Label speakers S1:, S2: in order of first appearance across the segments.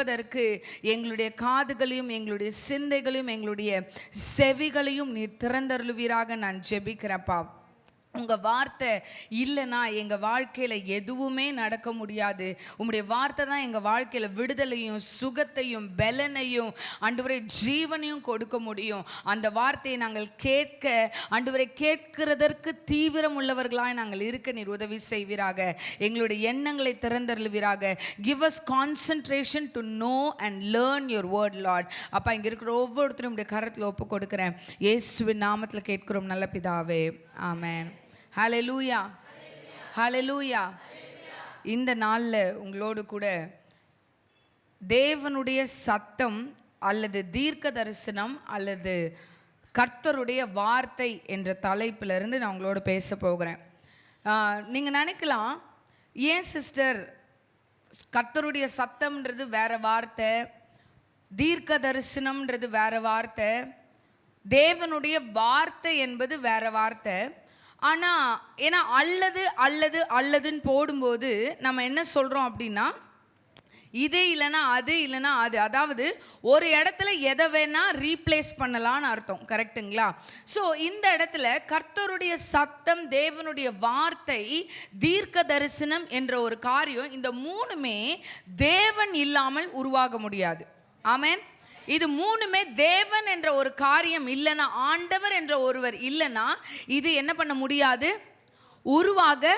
S1: கேட்பதற்கு எங்களுடைய காதுகளையும் எங்களுடைய சிந்தைகளையும் எங்களுடைய செவிகளையும் நீர் திறந்தருளுவீராக நான் ஜெபிக்கிறப்பா. உங்கள் வார்த்தை இல்லைன்னா எங்கள் வாழ்க்கையில் எதுவுமே நடக்க முடியாது. உங்களுடைய வார்த்தை தான் எங்கள் வாழ்க்கையில் விடுதலையும் சுகத்தையும் பலனையும் ஆண்டவரே ஜீவனையும் கொடுக்க முடியும். அந்த வார்த்தையை நாங்கள் கேட்க ஆண்டவரை கேட்கிறதற்கு தீவிரம் உள்ளவர்களாய் நாங்கள் இருக்க நீர் உதவி செய்வீராக. எங்களுடைய எண்ணங்களை திறந்தருளுவீராக. Give us concentration to know and learn your word lord. அப்பா, இங்கே இருக்கிற ஒவ்வொருத்தரும் உடைய கரத்தில் ஒப்பு கொடுக்குறேன். இயேசுவின் நாமத்தில் கேட்கிறோம் நல்ல பிதாவே, ஆமென். ஹல்லேலூயா, ஹல்லேலூயா. இந்த நாளில் உங்களோடு கூட தேவனுடைய சத்தம் அல்லது தீர்க்க தரிசனம் அல்லது கர்த்தருடைய வார்த்தை என்ற தலைப்பிலிருந்து நான் உங்களோட பேச போகிறேன். நீங்கள் நினைக்கலாம், ஏன் சிஸ்டர் கர்த்தருடைய சத்தம்ன்றது வேற வார்த்தை, தீர்க்க தரிசனம்ன்றது வேற வார்த்தை, தேவனுடைய வார்த்தை என்பது வேற வார்த்தை. ஆனால் ஏன்னா அல்லது அல்லது அல்லதுன்னு போடும்போது நம்ம என்ன சொல்கிறோம் அப்படின்னா, இது இல்லைனா அது இல்லைனா அது, அதாவது ஒரு இடத்துல எதை வேணால் ரீப்ளேஸ் பண்ணலான்னு அர்த்தம். கரெக்டுங்களா? ஸோ இந்த இடத்துல கர்த்தருடைய சத்தம், தேவனுடைய வார்த்தை, தீர்க்க தரிசனம் என்ற ஒரு காரியம், இந்த மூணுமே தேவன் இல்லாமல் உருவாக முடியாது. ஆமென். இது மூணுமே தேவன் என்ற ஒரு காரியம் இல்லைன்னா, ஆண்டவர் என்ற ஒருவர் இல்லைன்னா இது என்ன பண்ண முடியாது, உருவாக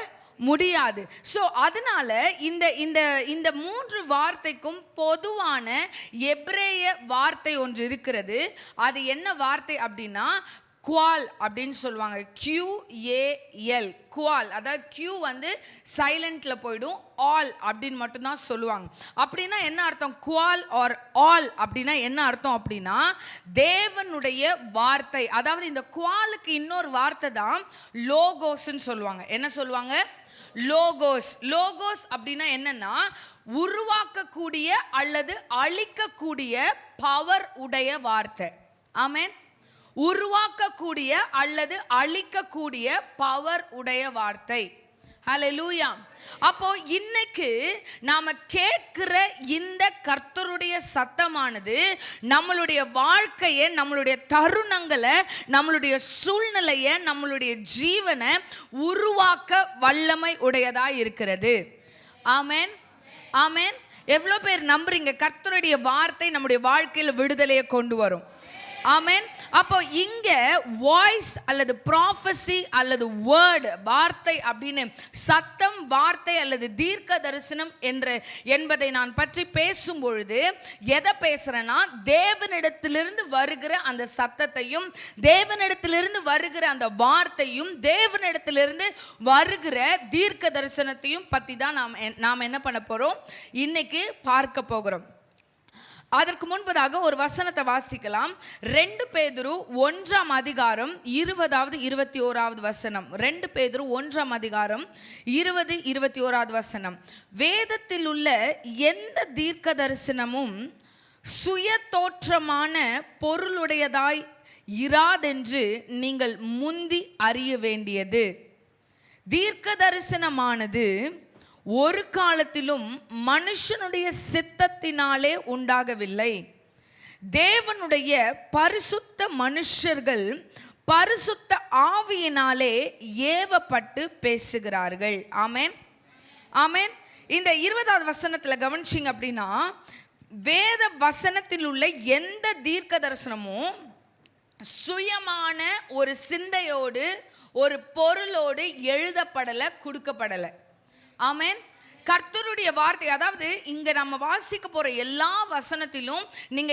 S1: முடியாது. ஸோ அதனால இந்த இந்த இந்த மூன்று வார்த்தைக்கும் பொதுவான எபிரேய வார்த்தை ஒன்று இருக்கிறது. அது என்ன வார்த்தை அப்படின்னா குவால் அப்படின்னு சொல்லுவாங்க. QAL, குவால். அதாவது Q வந்து சைலண்ட்ல போயிடும், ஆல் அப்படின்னு மட்டும்தான் சொல்லுவாங்க. அப்படின்னா என்ன அர்த்தம்? குவால் ஆர் ஆல் அப்படின்னா என்ன அர்த்தம் அப்படின்னா தேவனுடைய வார்த்தை. அதாவது இந்த குவாலுக்கு இன்னொரு வார்த்தை தான் லோகோஸ்ன்னு சொல்லுவாங்க. என்ன சொல்லுவாங்க? லோகோஸ். லோகோஸ் அப்படின்னா என்னன்னா உருவாக்கக்கூடிய அல்லது அழிக்கக்கூடிய பவர் உடைய வார்த்தை. ஆமென். உருவாக்கக்கூடிய அல்லது அழிக்கக்கூடிய பவர் உடைய வார்த்தை. ஹல்லேலூயா. அப்போ இன்னைக்கு நாம கேட்கிற இந்த கர்த்தருடைய சத்தமானது நம்மளுடைய வாழ்க்கையை, நம்மளுடைய தருணங்களை, நம்மளுடைய சூழ்நிலையை, நம்மளுடைய ஜீவனை உருவாக்க வல்லமை உடையதா இருக்கிறது. ஆமென், ஆமென். எவ்வளோ பேர் நம்புறீங்க கர்த்தருடைய வார்த்தை நம்முடைய வாழ்க்கையில் விடுதலையை கொண்டு வரும்? ஆமென். அப்போ இங்க வாய்ஸ் அல்லது ப்ராஃபஸி அல்லது வேர்டு, வார்த்தை அப்படின்னு சத்தம், வார்த்தை அல்லது தீர்க்க தரிசனம் என்பதை நான் பற்றி பேசும் பொழுது எதை பேசுறேன்னா, தேவனிடத்திலிருந்து வருகிற அந்த சத்தத்தையும், தேவனிடத்திலிருந்து வருகிற அந்த வார்த்தையும், தேவனிடத்திலிருந்து வருகிற தீர்க்க தரிசனத்தையும் பற்றி தான் நாம் என்ன பண்ண போறோம், இன்னைக்கு பார்க்க போகிறோம். அதற்கு முன்பதாக ஒரு வசனத்தை வாசிக்கலாம். 2 பேதுரு 1ஆம் அதிகாரம் 20வது 21வது வசனம். 2 பேதுரு 1ஆம் அதிகாரம் 20 21வது வசனம். வேதத்தில் உள்ள எந்த தீர்க்க தரிசனமும் சுய தோற்றமான பொருளுடையதாய் இராதென்று நீங்கள் முந்தி அறிய வேண்டியது. தீர்க்க தரிசனமானது ஒரு காலத்திலும் மனுஷனுடைய சித்தத்தினாலே உண்டாகவில்லை. தேவனுடைய பரிசுத்த மனுஷர்கள் பரிசுத்த ஆவியினாலே ஏவப்பட்டு பேசுகிறார்கள். ஆமென், ஆமென். இந்த 20வது வசனத்துல கவனிச்சிங்க அப்படின்னா, வேத வசனத்தில் உள்ள எந்த தீர்க்க தரிசனமும் சுயமான ஒரு சிந்தையோடு, ஒரு பொருளோடு எழுதப்படலை, கொடுக்கப்படலை. ஆமென். கர்த்தருடைய வார்த்தை, அதாவது இங்க நம்ம வாசிக்க போற எல்லா வசனத்திலும் நீங்க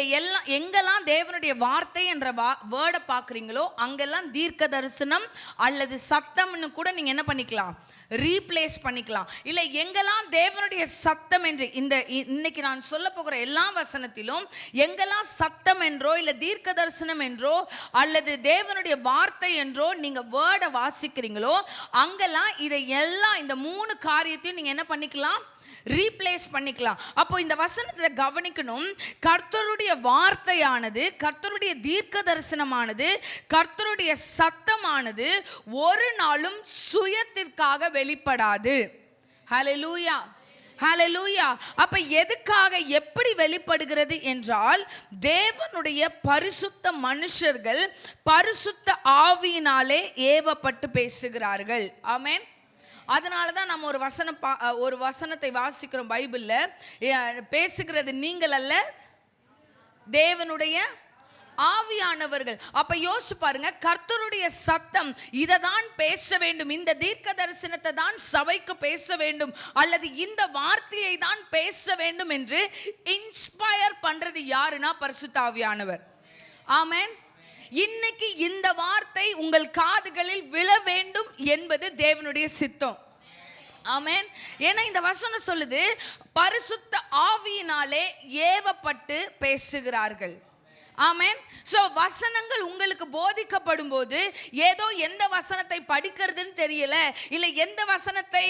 S1: எங்கெல்லாம் தேவனுடைய வார்த்தை என்ற வேர்டை பார்க்குறீங்களோ அங்கெல்லாம் தீர்க்க தரிசனம் அல்லது சத்தம்னு கூட நீங்க என்ன பண்ணிக்கலாம், ரீப்ளேஸ் பண்ணிக்கலாம். இல்லை எங்கெல்லாம் தேவனுடைய சத்தம் என்று இன்னைக்கு நான் சொல்ல போகிற எல்லா வசனத்திலும் எங்கெல்லாம் சத்தம் என்றோ இல்லை தீர்க்க தரிசனம் என்றோ அல்லது தேவனுடைய வார்த்தை என்றோ நீங்க வேர்டை வாசிக்கிறீங்களோ அங்கெல்லாம் இதை எல்லாம், இந்த 3 காரியத்தையும் நீங்க என்ன பண்ணிக்கலாம், ரீப்ளேஸ் பண்ணிக்கலாம். அப்போ இந்த வசனத்தை கவனிக்கணும். கர்த்தருடைய வார்த்தையானது, கர்த்தருடைய தீர்க்க தரிசனமானது, கர்த்தருடைய சத்தமானது ஒரு நாளும் சுயத்திற்காக வெளிப்படாது. ஹல்லேலூயா, ஹல்லேலூயா. அப்ப எதுக்காக, எப்படி வெளிப்படுகிறது என்றால், தேவனுடைய பரிசுத்த மனுஷர்கள் பரிசுத்த ஆவியினாலே ஏவப்பட்டு பேசுகிறார்கள். ஆமென். அதனாலதான் நம்ம ஒரு வசனத்தை வாசிக்கிறோம் பைபிள்ல, பேசுகிறது நீங்கள் அல்ல, தேவனுடைய ஆவியானவர்கள். அப்ப யோசிச்சு பாருங்க, கர்த்தருடைய சத்தம் இதை தான் பேச வேண்டும், இந்த தீர்க்க தரிசனத்தை தான் சபைக்கு பேச வேண்டும், அல்லது இந்த வார்த்தையை தான் பேச வேண்டும் என்று இன்ஸ்பயர் பண்றது யாருன்னா பரிசுத்த ஆவியானவர். ஆமென். இன்னைக்கு இந்த வார்த்தை உங்கள் காதுகளில் விழ வேண்டும் என்பது தேவனுடைய சித்தம். ஆமென். ஏன்னா இந்த வசனம் சொல்லுது, பரிசுத்த ஆவியினாலே ஏவப்பட்டு பேசுகிறார்கள். ஆமென். சோ வசனங்கள் உங்களுக்கு போதிக்கப்படும் போது, ஏதோ எந்த வசனத்தை படிக்கிறதுன்னு தெரியல, இல்ல எந்த வசனத்தை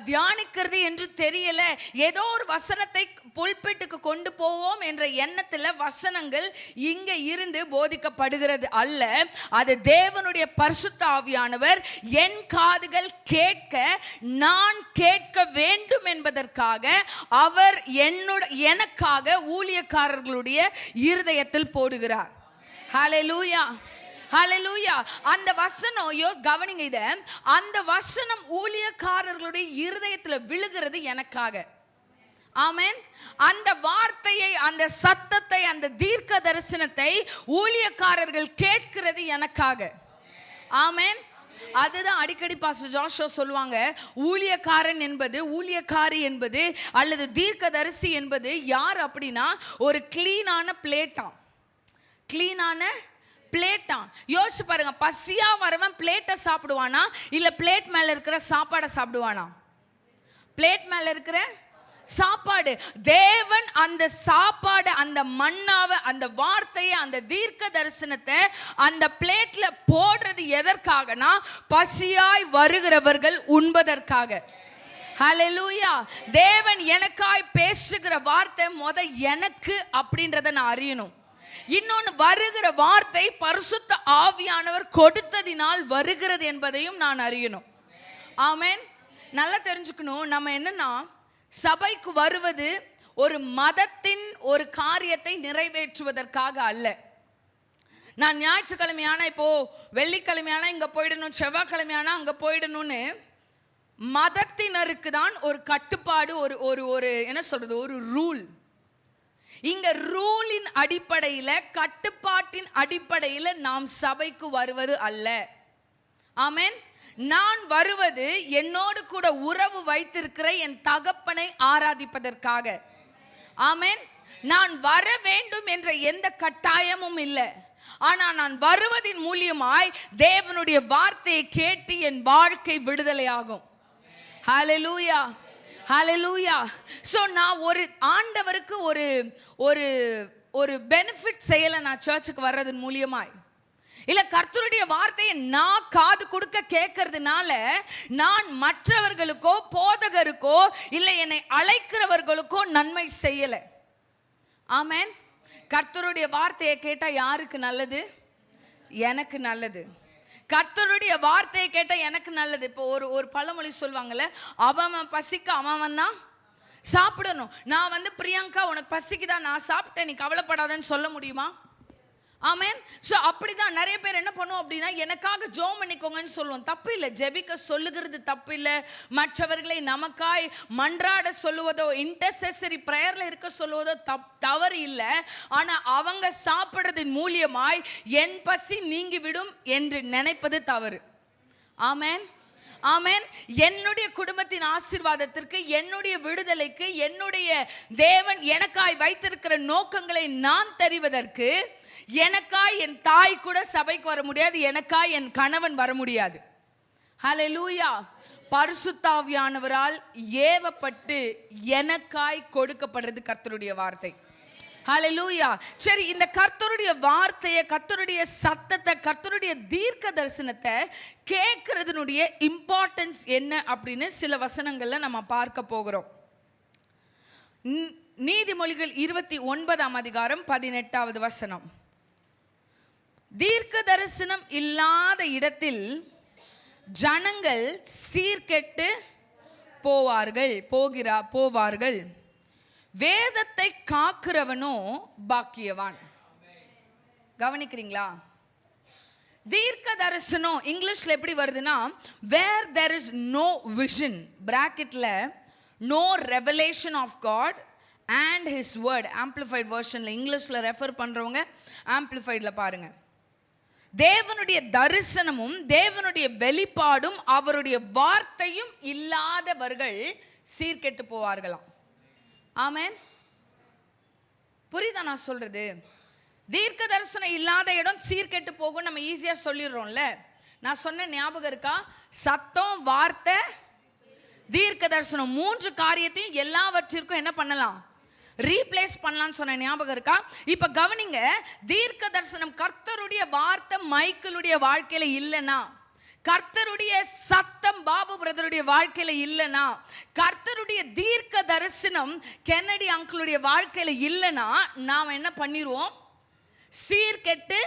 S1: தியானிக்கிறது என்று தெரியல, ஏதோ ஒரு வசனத்தை புல்பிட்டுக்கு கொண்டு போவோம் என்ற எண்ணத்துல வசனங்கள் இங்க இருந்து போதிக்கப்படுகிறது அல்ல. அது தேவனுடைய பரிசுத்த ஆவியானவர் என் காதுகள் கேட்க, நான் கேட்க வேண்டும் என்பதற்காக அவர் எனக்காக ஊழியக்காரர்களுடைய இருதயத்தில் போடுகிறார். ஹல்லேலூயா, ஹல்லேலூயா. அந்த வசனம் கவனிங்க, இத அந்த வசனம் ஊழியக்காரர்களுடைய இருதயத்துல விழுகிறது எனக்காக. ஆமென். அந்த வார்த்தையை, அந்த சத்தத்தை, அந்த தீர்க்க தரிசனத்தை ஊழியக்காரர்கள் கேட்கிறது எனக்காக. ஆமென். அதுதான் அடிக்கடி பாஸ்டர் ஜோஷுவா சொல்லுவாங்க, ஊழியக்காரன் என்பது, ஊழியக்காரி என்பது, அல்லது தீர்க்கதரிசி என்பது யார் அப்படின்னா ஒரு கிளீனான பிளேட்டாம். கிளீனான பிளேட்டாம். யோசிச்சு பாருங்க, பசியா வரவன் பிளேட்டை சாப்பிடுவானா, இல்ல பிளேட் மேல இருக்கிற சாப்பாடை சாப்பிடுவானா? பிளேட் மேல இருக்கிற சாப்பாடு. தேவன் அந்த சாப்பாடு, அந்த மன்னாவை, அந்த வார்த்தையை, அந்த தீர்க்க தரிசனத்தை அந்த பிளேட்ல போடுறது எதற்காகனா, பசியாய் வருகிறவர்கள் உண்பதற்காக. ஹல்லேலூயா. தேவன் எனக்காய் பேசுகிற வார்த்தை எனக்கு அப்படின்றத நான் அறியணும். இன்னொன்று, வருகிற வார்த்தை பரிசுத்த ஆவியானவர் கொடுத்ததினால் வருகிறது என்பதையும் நான் அறியணும். ஆமென். நல்லா தெரிஞ்சுக்கணும், நம்ம என்னன்னா சபைக்கு வருவது ஒரு மதத்தின் ஒரு காரியத்தை நிறைவேற்றுவதற்காக அல்ல. நான் ஞாயிற்றுக்கிழமையான இப்போ வெள்ளிக்கிழமையான இங்க போயிடணும், செவ்வாய்க்கிழமையான அங்க போயிடணும்னு மதத்தினருக்கு தான் ஒரு கட்டுப்பாடு, ஒரு என்ன சொல்றது, ஒரு ரூல். இங்க ரூலின் அடிப்படையில, கட்டுப்பாட்டின் அடிப்படையில நாம் சபைக்கு வருவது அல்ல. ஆமென். நான் வருவது என்னோடு கூட உறவு வைத்திருக்கிற என் தகப்பனை ஆராதிப்பதற்காக. ஆமென். நான் வர வேண்டும் என்ற எந்த கட்டாயமும் இல்லை. ஆனா நான் வருவதின் மூலியமாய் தேவனுடைய வார்த்தையை கேட்டு என் வாழ்க்கை விடுதலை ஆகும். ஹல்லேலூயா, ஹல்லேலூயா. சோ நான் ஒரு ஆண்டவருக்கு ஒரு பெனிஃபிட் செய்யல நான் சர்ச்சுக்கு வர்றதன் மூலியமாய், இல்ல கர்த்தருடைய வார்த்தையை நான் காது கொடுக்க கேட்கறதுனால நான் மற்றவர்களுக்கோ போதகருக்கோ இல்ல என்னை அழைக்கிறவர்களுக்கோ நன்மை செய்யல. ஆமென். கர்த்தருடைய வார்த்தையை கேட்டா யாருக்கு நல்லது? எனக்கு நல்லது. கர்த்தருடைய வார்த்தையை கேட்டா எனக்கு நல்லது. இப்போ ஒரு பழமொழி சொல்லுவாங்கல்ல, அவன் பசிக்க அவன் தான் சாப்பிடணும். நான் பிரியங்கா உனக்கு பசிக்குதா, நான் சாப்பிட்டேன், நீ கவலைப்படாதன்னு சொல்ல முடியுமா? ஆமென். சோ அப்படிதான் நிறைய பேர் என்ன பண்ணுவோம் அப்படின்னா, எனக்காக ஜெபம் பண்ணிக்கோங்கன்னு சொல்லுவோம். தப்பு இல்லை, ஜெபிக்க சொல்லுகிறது தப்பு இல்லை. மற்றவர்களை நமக்காய் மன்றாட சொல்லுவதோ, இன்டர்செசரி பிரேயர்ல இருக்க சொல்லுவதோ தவறு இல்லை. ஆனா அவங்க சாப்பிடுறதின் மூலியமாய் என் பசி நீங்கிவிடும் என்று நினைப்பது தவறு. ஆமென், ஆமென். என்னுடைய குடும்பத்தின் ஆசீர்வாதத்திற்கு, என்னுடைய விடுதலைக்கு, என்னுடைய தேவன் எனக்காய் வைத்திருக்கிற நோக்கங்களை நான் தெரிவதற்கு, எனக்காய் என் தாய் கூட சபைக்கு வர முடியாது, எனக்காய் என் கணவன் வர முடியாது. ஹல்லேலூயா. பரிசுத்த ஆவியானவரால் ஏவப்பட்டு எனக்காய் கொடுக்கப்படுறது கர்த்தருடைய வார்த்தை. ஹல்லேலூயா. சரி, இந்த கர்த்தருடைய வார்த்தையை, கர்த்தருடைய சத்தத்தை, கர்த்தருடைய தீர்க்க தரிசனத்தை கேட்கறதுனுடைய இம்பார்ட்டன்ஸ் என்ன அப்படின்னு சில வசனங்கள்ல நம்ம பார்க்க போகிறோம். நீதிமொழிகள் 29ஆம் அதிகாரம் 18வது வசனம். தீர்க்க தரிசனம் இல்லாத இடத்தில் ஜனங்கள் சீர்கெட்டு போவார்கள். வேதத்தை காக்கிறவனோ பாக்கியவான். கவனிக்கிறீங்களா? தீர்க்க தரிசனம் இங்கிலீஷ்ல எப்படி வருதுன்னா, where there is no vision, பிராக்கெட்ல no revelation of God and his word. Amplified வெர்ஷன்ல இங்கிலீஷ்ல ரெஃபர் பண்றவங்க ஆம்பிளிஃபைட்ல பாருங்க. தேவனுடைய தரிசனமும் தேவனுடைய வெளிப்பாடும் அவருடைய வார்த்தையும் இல்லாதவர்கள் சீர்கெட்டு போவார்களாம். ஆமென். புரியுதா நான் சொல்றது? தீர்க்க தரிசனம் இல்லாத இடம் சீர்கெட்டு போகும் நம்ம ஈஸியா சொல்லிடுறோம்ல. நான் சொன்ன ஞாபகம் இருக்கா? சத்தம், வார்த்தை, தீர்க்க தரிசனம், 3 காரியத்தையும் எல்லாவற்றிற்கும் என்ன பண்ணலாம்? ரீப்ளேஸ் பண்ணலாம்னு சொன்ன ஞாபகம் இருக்கா? இப்ப கவனிங்க, தீர்க்க தரிசனம் கர்த்தருடைய வார்த்தை மைக்கேலுடைய வாழ்க்கையில இல்லைன்னா, கர்த்தருடைய சத்தம் பாபு பிரதருடைய வாழ்க்கையில இல்லைன்னா, கர்த்தருடைய தீர்க்க தரிசனம் கென்னடி அங்கிளுடைய வாழ்க்கையில இல்லைன்னா, நாம் என்ன பண்ணிடுவோம்? சீர்கெட்டு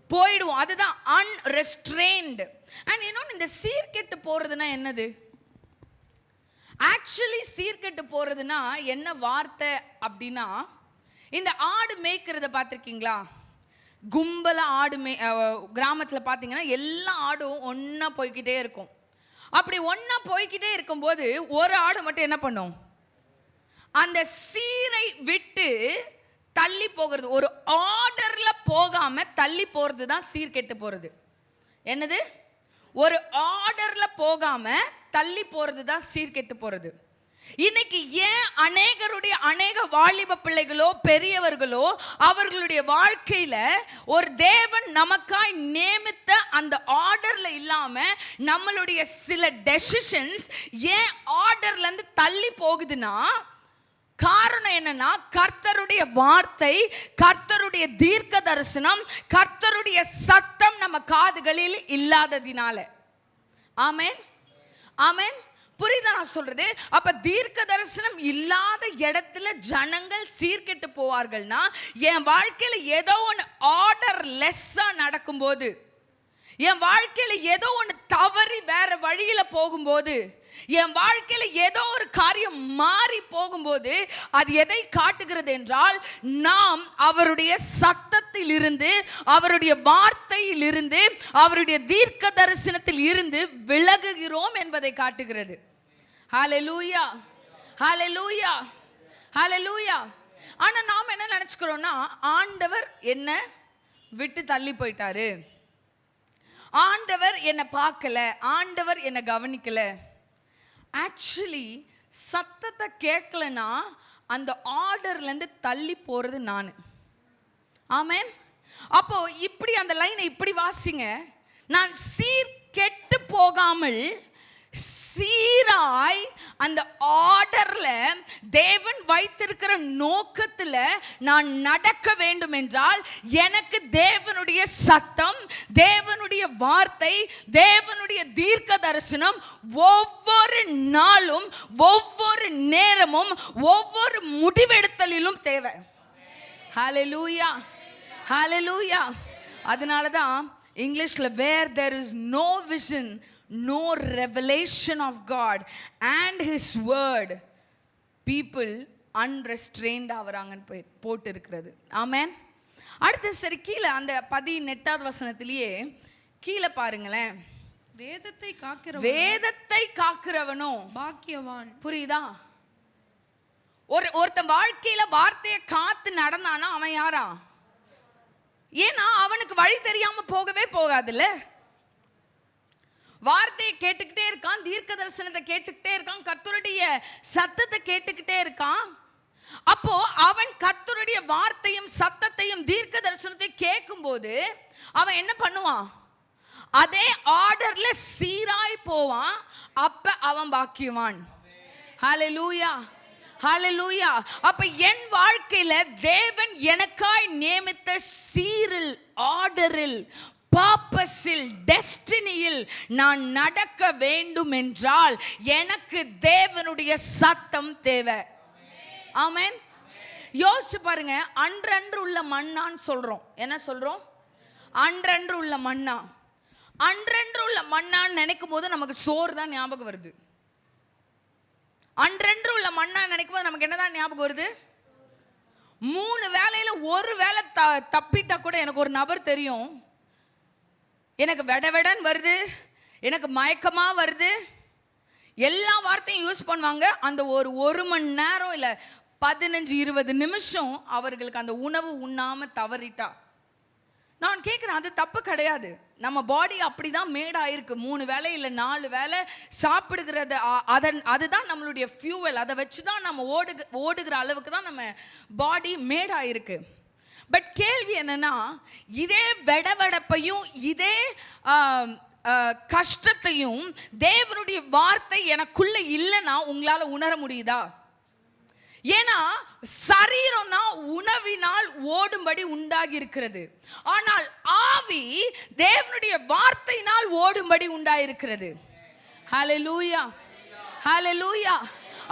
S1: போயிடுவோம். அதுதான் அன்ரெஸ்ட்ரெயின்டு. அண்ட் இன்னொன்று, இந்த சீர்கெட்டு போறதுன்னா என்னது? ஆக்சுவலி சீர்கெட்டு போறதுன்னா என்ன வார்த்தை அப்படின்னா, இந்த ஆடு மேய்க்கிறத பார்த்துருக்கீங்களா? கும்பல ஆடு கிராமத்தில் பார்த்தீங்கன்னா எல்லா ஆடும் ஒன்றா போய்கிட்டே இருக்கும். அப்படி ஒன்றா போய்கிட்டே இருக்கும்போது ஒரு ஆடு மட்டும் என்ன பண்ணும்? அந்த சீரை விட்டு தள்ளி போகிறது, ஒரு ஆர்டர்ல போகாம தள்ளி போறது தான் சீர்கெட்டு போறது. என்னது? ஒரு ஆர்டர்ல போகாம தள்ளி போறது தான் சீர்கெட்டு போறது. இன்னைக்கு ஏன் அநேக வாலிப பிள்ளைகளோ பெரியவர்களோ அவர்களுடைய வாழ்க்கையில ஒரு தேவன் நமக்காய் நியமித்த அந்த ஆர்டர்ல இல்லாம நம்மளுடைய சில டெசிஷன்ஸ் ஏன் ஆர்டர்ல இருந்து தள்ளி போகுதுன்னா, காரணம் என்னன்னா, கர்த்தருடைய வார்த்தை, கர்த்தருடைய தீர்க்க தரிசனம், கர்த்தருடைய சத்தம் நம்ம காதுகளில் இல்லாததினால. ஆமென், ஆமென். புரியுதா நான் சொல்றது? அப்ப தீர்க்க தரிசனம் இல்லாத இடத்துல ஜனங்கள் சீர்கெட்டு போவார்கள்னா, என் வாழ்க்கையில ஏதோ ஒன்று ஆர்டர் லெஸ்ஸா நடக்கும்போது, என் வாழ்க்கையில ஏதோ ஒன்று தவறி வேற வழியில போகும்போது, என் வாழ்க்கையில ஏதோ ஒரு காரியம் மாறி போகும்போது, அது எதை காட்டுகிறது என்றால், நாம் அவருடைய சத்தத்தில் இருந்து, அவருடைய வார்த்தையில் இருந்து, அவருடைய தீர்க்க தரிசனத்தில் இருந்து விலகுகிறோம் என்பதை காட்டுகிறது. ஹல்லேலூயா, ஹல்லேலூயா, ஹல்லேலூயா. ஆனா நாம் என்ன நினைச்சுக்கிறோம்னா, ஆண்டவர் என்ன விட்டு தள்ளி போயிட்டாரு, ஆண்டவர் என்ன பார்க்கல, ஆண்டவர் என்ன கவனிக்கல. ஆக்சுவலி சத்தத்தை கேட்கலனா அந்த ஆர்டர்ல இருந்து தள்ளி போறது நான். ஆமென். அப்போ இப்படி அந்த லைனை இப்படி வாசிங்க, நான் சீர் கெட்டு போகாமல் சீராய் அந்த ஆர்டர்ல தேவன் வைத்திருக்கிற நோக்கத்துல நான் நடக்க வேண்டும் என்றால், எனக்கு தேவனுடைய சத்தம், தேவனுடைய வார்த்தை, தேவனுடைய தீர்க்க தரிசனம் ஒவ்வொரு நாளும், ஒவ்வொரு நேரமும், ஒவ்வொரு முடிவெடுத்தலிலும் தேவை. ஹல்லேலூயா, ஹல்லேலூயா. அதனால தான் இங்கிலீஷ்ல where there is no vision, no revelation of God and his word, people unrestrained ஆவறாங்கன்னு போட்டு இருக்கிறது. ஆமென். அடுத்து சரி, கீழே அந்த 18வது வசனத்திலேயே கீழே பாருங்களேன், வேதத்தை காக்கிறவனோ பாக்கியவான். புரியுதா? ஒருத்தன் வாழ்க்கையில வார்த்தையை காத்து நடந்தானா அவன் யாரா? ஏன்னா அவனுக்கு வழி தெரியாம போகவே போகாதுல்ல. வார்த்தையை கேட்டுக்கிட்டே இருக்கான், தீர்க்க தரிசனத்தை கேட்டுக்கிட்டே இருக்கான், கர்த்தருடைய சத்தத்தை கேட்டுக்கிட்டே இருக்கான். அப்போ அவன் கர்த்தருடைய வார்த்தையும் சத்தத்தையும் தீர்க்க தரிசனத்தையும் கேட்கும் போது அவன் என்ன பண்ணுவான்? அதே ஆர்டர்ல சீராய் போவான். அப்ப அவன் பாக்கியவான். ஹல்லேலூயா, ஹல்லேலூயா. அப்ப என் வாழ்க்கையில தேவன் எனக்காய் நியமித்த சீரில், ஆர்டரில், பர்பஸில், டெஸ்டினியில் நான் நடக்க வேண்டும் என்றால் எனக்கு தேவனுடைய சத்தம் தேவை. ஆமென். யோசிச்சு பாருங்க, அன்றன்று உள்ள மன்னான்னு சொல்றோம். என்ன சொல்றோம்? அன்றன்று உள்ள மன்னா. அன்றன்று உள்ள மன்னான்னு நினைக்கும் போது நமக்கு சோறு தான் ஞாபகம் வருது. அன்றென்று உள்ள மண்ணா நினைக்கும் போது நமக்கு என்னதான் ஞாபகம் வருது? 3 வேளையில ஒரு வேளை தப்பிட்டா கூட எனக்கு ஒரு நபர் தெரியும், எனக்கு வெடவெடன் வருது, எனக்கு மயக்கமா வருது, எல்லா வார்த்தையும் யூஸ் பண்ணுவாங்க. அந்த ஒரு மணி நேரம் இல்லை 15-20 நிமிஷம் அவர்களுக்கு அந்த உணவு உண்ணாம தவறிட்டா, நான் கேட்குறேன், அது தப்பு கிடையாது. நம்ம பாடி அப்படிதான் மேட் ஆயிருக்கு. 3 வேளை இல்லை 4 வேளை சாப்பிடுகிறது, அதுதான் நம்மளுடைய ஃபியூவல். அதை வச்சு தான் நம்ம ஓடுகிற அளவுக்கு தான் நம்ம பாடி மேட் ஆயிருக்கு. பட் கேள்வி என்னன்னா, இதே வெடவெடப்பையும் இதே கஷ்டத்தையும் தேவனுடைய வார்த்தை எனக்குள்ள இல்லைன்னா உங்களால உணர முடியுதா? ஏன்னா சரீரம் தான் உணவினால் ஓடும்படி உண்டாகி இருக்கிறது, ஆனால் ஆவி தேவனுடைய வார்த்தையினால் ஓடும்படி உண்டாயிருக்கிறது. ஹல்லேலூயா, ஹல்லேலூயா.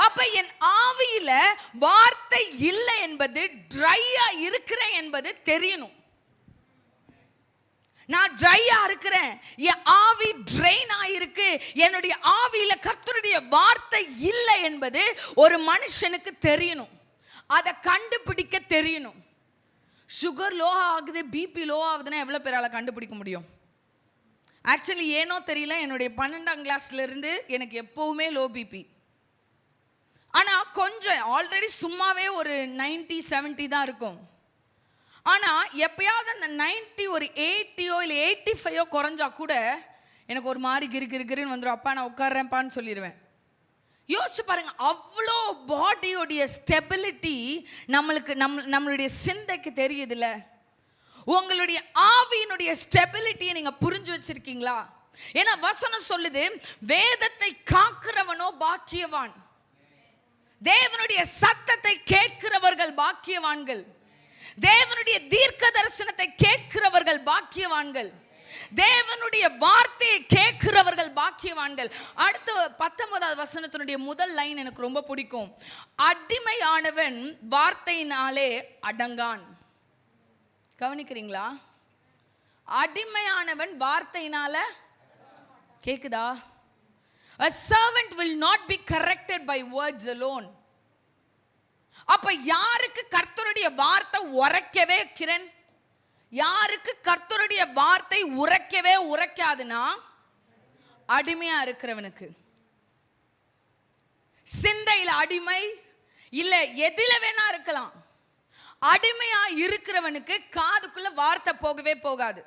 S1: அப்ப என் ஆவியில வார்த்தை இல்லை என்பது, ட்ரையா இருக்கிறேன் என்பது தெரியணும். நான் ட்ரையா இருக்கிறேன், என் ஆவி ட்ரெயின் ஆயிருக்கு, என்னுடைய ஆவியில கர்த்தருடைய வார்த்தை இல்லை என்பது ஒரு மனுஷனுக்கு தெரியணும். அதை கண்டுபிடிக்க தெரியணும். சுகர் லோ ஆகுது, பிபி லோ ஆகுதுன்னா எவ்வளோ பேரால கண்டுபிடிக்க முடியும்? ஆக்சுவலி ஏனோ தெரியல, என்னுடைய 12ஆம் கிளாஸ்ல இருந்து எனக்கு எப்பவுமே லோ பிபி. ஆனால் கொஞ்சம் ஆல்ரெடி சும்மாவே ஒரு 90-70 தான் இருக்கும். ஆனால் எப்பயாவது அந்த 90 ஒரு 80 இல்லை 85 குறைஞ்சா கூட எனக்கு ஒரு மாதிரி கிருன்னு வந்துடும். அப்பா நான் உட்கார்றேன்ப்பான்னு சொல்லிடுவேன். யோசிச்சு பாருங்க, அவ்வளோ பாடியோடைய ஸ்டெபிலிட்டி நம்மளுடைய சிந்தைக்கு தெரியுதுல்ல. உங்களுடைய ஆவியினுடைய ஸ்டெபிலிட்டியை நீங்க புரிஞ்சு வச்சிருக்கீங்களா? ஏன்னா வசனம் சொல்லுது, வேதத்தை காக்கிறவனோ பாக்கியவான், தேவனுடைய சத்தத்தை கேட்கிறவர்கள் பாக்கியவான்கள், தேவனுடைய தீர்க்க தரிசனத்தை கேட்கிறவர்கள் பாக்கியவான்கள், தேவனுடைய வார்த்தையை கேட்கிறவர்கள் பாக்கியவான்கள். அடுத்து 19வது வசனத்தினுடைய முதல் லைன் எனக்கு ரொம்ப பிடிக்கும். அடிமையானவன் வார்த்தையினாலே அடங்கான். கவனிக்கிறீங்களா? அடிமையானவன் வார்த்தையினால, கேக்குதா? A servant will not be corrected by words alone. அப்ப யாருக்கு கர்த்தருடைய வார்த்தை உரைக்கவே கிரண், யாருக்கு கர்த்தருடைய வார்த்தை உரைக்கவே உரைக்காதுன்னா அடிமையா இருக்கிறவனுக்கு. சிந்தையில் அடிமை இல்ல எதில வேணா இருக்கலாம், அடிமையா இருக்கிறவனுக்கு காதுக்குள்ள வார்த்தை போகவே போகாது.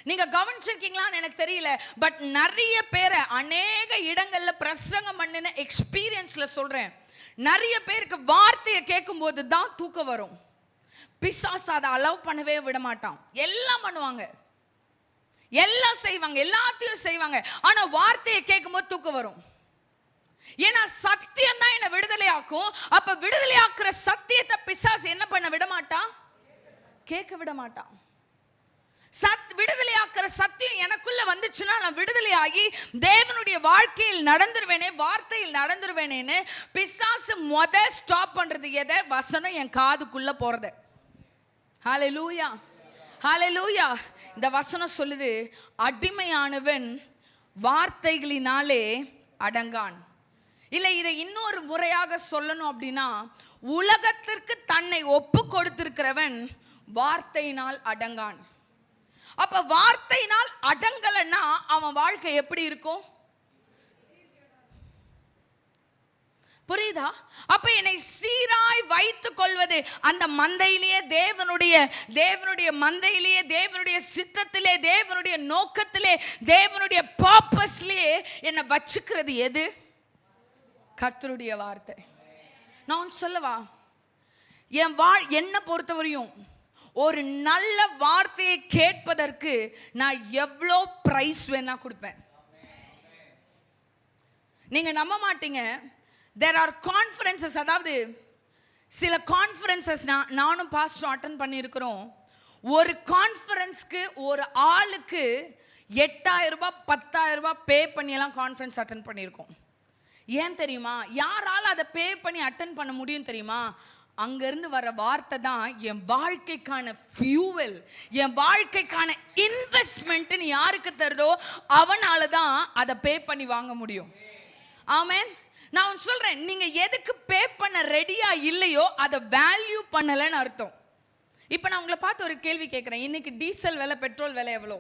S1: நீங்க கவனிச்சிருக்கீங்களான்னு எனக்கு தெரியல, பட் நிறைய பேரை அநேக இடங்கள்ல பிரசங்கம் பண்ணின எக்ஸ்பீரியன்ஸ்ல சொல்றேன், நிறைய பேருக்கு வார்த்தையை கேட்கும் போது தான் தூக்கம் வரும். பிசாசு அதை அலோவ் பண்ணவே விட மாட்டான். எல்லாம் பண்ணுவாங்க, எல்லாம் செய்வாங்க, எல்லாத்தையும் செய்வாங்க, ஆனா வார்த்தையை கேட்கும் போது தூக்கம் வரும். ஏன்னா சத்தியம் தான் என்ன விடுதலை ஆக்கும். அப்ப விடுதலை ஆக்குற சத்தியத்தை பிசாசு என்ன பண்ண விட மாட்டான், கேட்க விட மாட்டான். விடுதலை ஆக்குற சத்தியம் எனக்குள்ள வந்துச்சுன்னா நான் விடுதலை ஆகி தேவனுடைய வாழ்க்கையில் நடந்துருவேனே, வார்த்தையில் நடந்துருவேனேன்னு பிசாசு ஸ்டாப் பண்றது எதை? வசனம் என் காதுக்குள்ள போறது. ஹல்லேலூயா, ஹல்லேலூயா. இந்த வசனம் சொல்லுது, அடிமையானவன் வார்த்தைகளினாலே அடங்கான். இல்லை, இதை இன்னொரு முறையாக சொல்லணும் அப்படின்னா, உலகத்திற்கு தன்னை ஒப்பு கொடுத்திருக்கிறவன் வார்த்தையினால் அடங்கான். அப்ப வார்த்தையினால் அடங்கலன்னா அவன் வாழ்க்கை எப்படி இருக்கும்? புரியுதா? அப்ப என்னை சீராய் வைத்துக் கொள்வது, அந்த மந்தையிலேயே தேவனுடைய மந்தையிலேயே, தேவனுடைய சித்தத்திலே, தேவனுடைய நோக்கத்திலே, தேவனுடைய பர்பஸ்லயே என்னை வச்சுக்கிறது எது? கர்த்தருடைய வார்த்தை. நான் சொல்லவா, என்னை பொறுத்தவரையும் ஒரு நல்ல வார்த்தையை கேட்பதற்கு நான் எவ்வளோ பிரைஸ் வேணா கொடுப்பேன். நீங்க நம்ப மாட்டீங்க, there are conferences, அதாவது சில கான்ஃபரன்சஸ் நானும் பாஸ்டர் அட்டன் பண்ணியிருக்கிறோம். ஒரு கான்ஃபரன்ஸ்க்கு ஒரு ஆளுக்கு 8,000 ரூபாய் 10,000 ரூபாய் பே பண்ணியெல்லாம் கான்ஃபரன்ஸ் அட்டன் பண்ணியிருக்கோம். ஏன் தெரியுமா? யாரால அதை பே பண்ணி அட்டன் பண்ண முடியும் தெரியுமா? அங்கிருந்து வர வார்த்தை தான் என் வாழ்க்கைக்கான ஃபியூவல், என் வாழ்க்கைக்கான இன்வெஸ்ட்மெண்ட். யாருக்கு தருதோ அவனால தான் அதை பே பண்ணி வாங்க முடியும். ஆமென். நான் சொல்றேன், நீங்க எதுக்கு பே பண்ண ரெடியா இல்லையோ அதை வேல்யூ பண்ணலன்னு அர்த்தம். இப்ப நான் உங்களை பார்த்து ஒரு கேள்வி கேட்கிறேன். இன்னைக்கு டீசல் விலை, பெட்ரோல் விலை எவ்வளோ?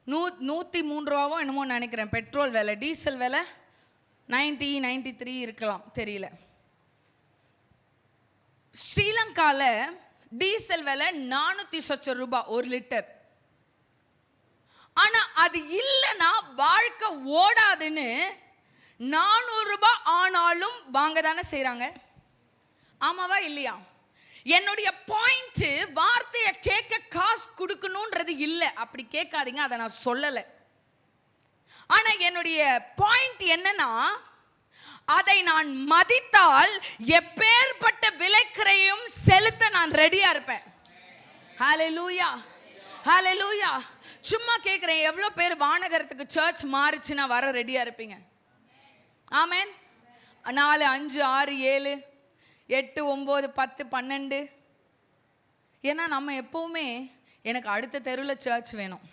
S1: 103 ரூபாவோ என்னமோ நினைக்கிறேன் பெட்ரோல் விலை. டீசல் விலை 93 இருக்கலாம், தெரியல. ஸ்ரீலங்கால டீசல் விலை 400 சொச்ச ரூபாய் 1 லிட்டர். ஆனா அது இல்லைன்னா வாழ்க்கை ஓடாதுன்னு 400 ரூபாய் ஆனாலும் வாங்க தானே செய்யறாங்க. ஆமாவா இல்லையா? என்னுடைய பாயிண்ட் வார்த்தையை கேட்க காசு கொடுக்கணும்ன்றது இல்லை, அப்படி கேட்காதீங்க, அதை நான் சொல்லலை. ஆனா என்னுடைய பாயிண்ட் என்னன்னா, அதை நான் மதித்தால் எப்பேற்பட்ட விலைக்கரையும் செலுத்த நான் ரெடியா இருப்பேன். ஹல்லேலூயா, ஹல்லேலூயா. சும்மா கேட்கிறேன், எவ்வளவு பேர் வானகரத்துக்கு சர்ச் மாறுச்சுன்னா வர ரெடியா இருப்பீங்க? ஆமென். 4, 5, 6, 7, 8, 9, 10, 12. ஏன்னா நம்ம எப்பவுமே எனக்கு அடுத்த தெருவில் சர்ச் வேணும்,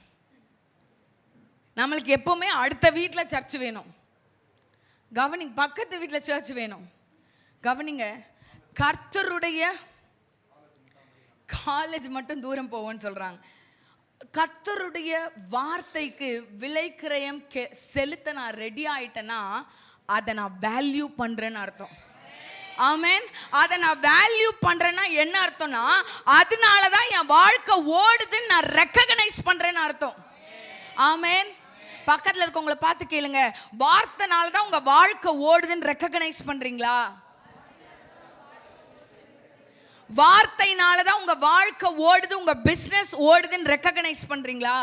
S1: நம்மளுக்கு எப்பவுமே அடுத்த வீட்டில் சர்ச் வேணும், கவனிங்க, பக்கத்து வீட்டில் சர்ச் வேணும். கவனிங்க, கர்த்தருடைய காலேஜ் மட்டும் தூரம் போவோன்னு சொல்றாங்க. கர்த்தருடைய வார்த்தைக்கு விலைக்கிரயம் செலுத்த நான் ரெடி ஆயிட்டேன்னா அதை நான் வேல்யூ பண்றேன்னு அர்த்தம். ஆமென். அதை நான் வேல்யூ பண்றேன்னா என்ன அர்த்தம்னா, அதனாலதான் என் வாழ்க்கை ஓடுதுன்னு நான் ரெக்கக்னைஸ் பண்றேன்னு அர்த்தம். ஆமென். பக்கத்துல இருக்கவங்களை பார்த்து கேளுங்க, வார்த்தைனால தான் உங்க வாழ்க்கை ஓடுதுன்னு ரெக்கக்னைஸ் பண்றீங்களா? வார்த்தைனால தான் உங்க வாழ்க்கை ஓடுது, உங்க பிசினஸ் ஓடுதுன்னு ரெக்கக்னைஸ் பண்றீங்களா?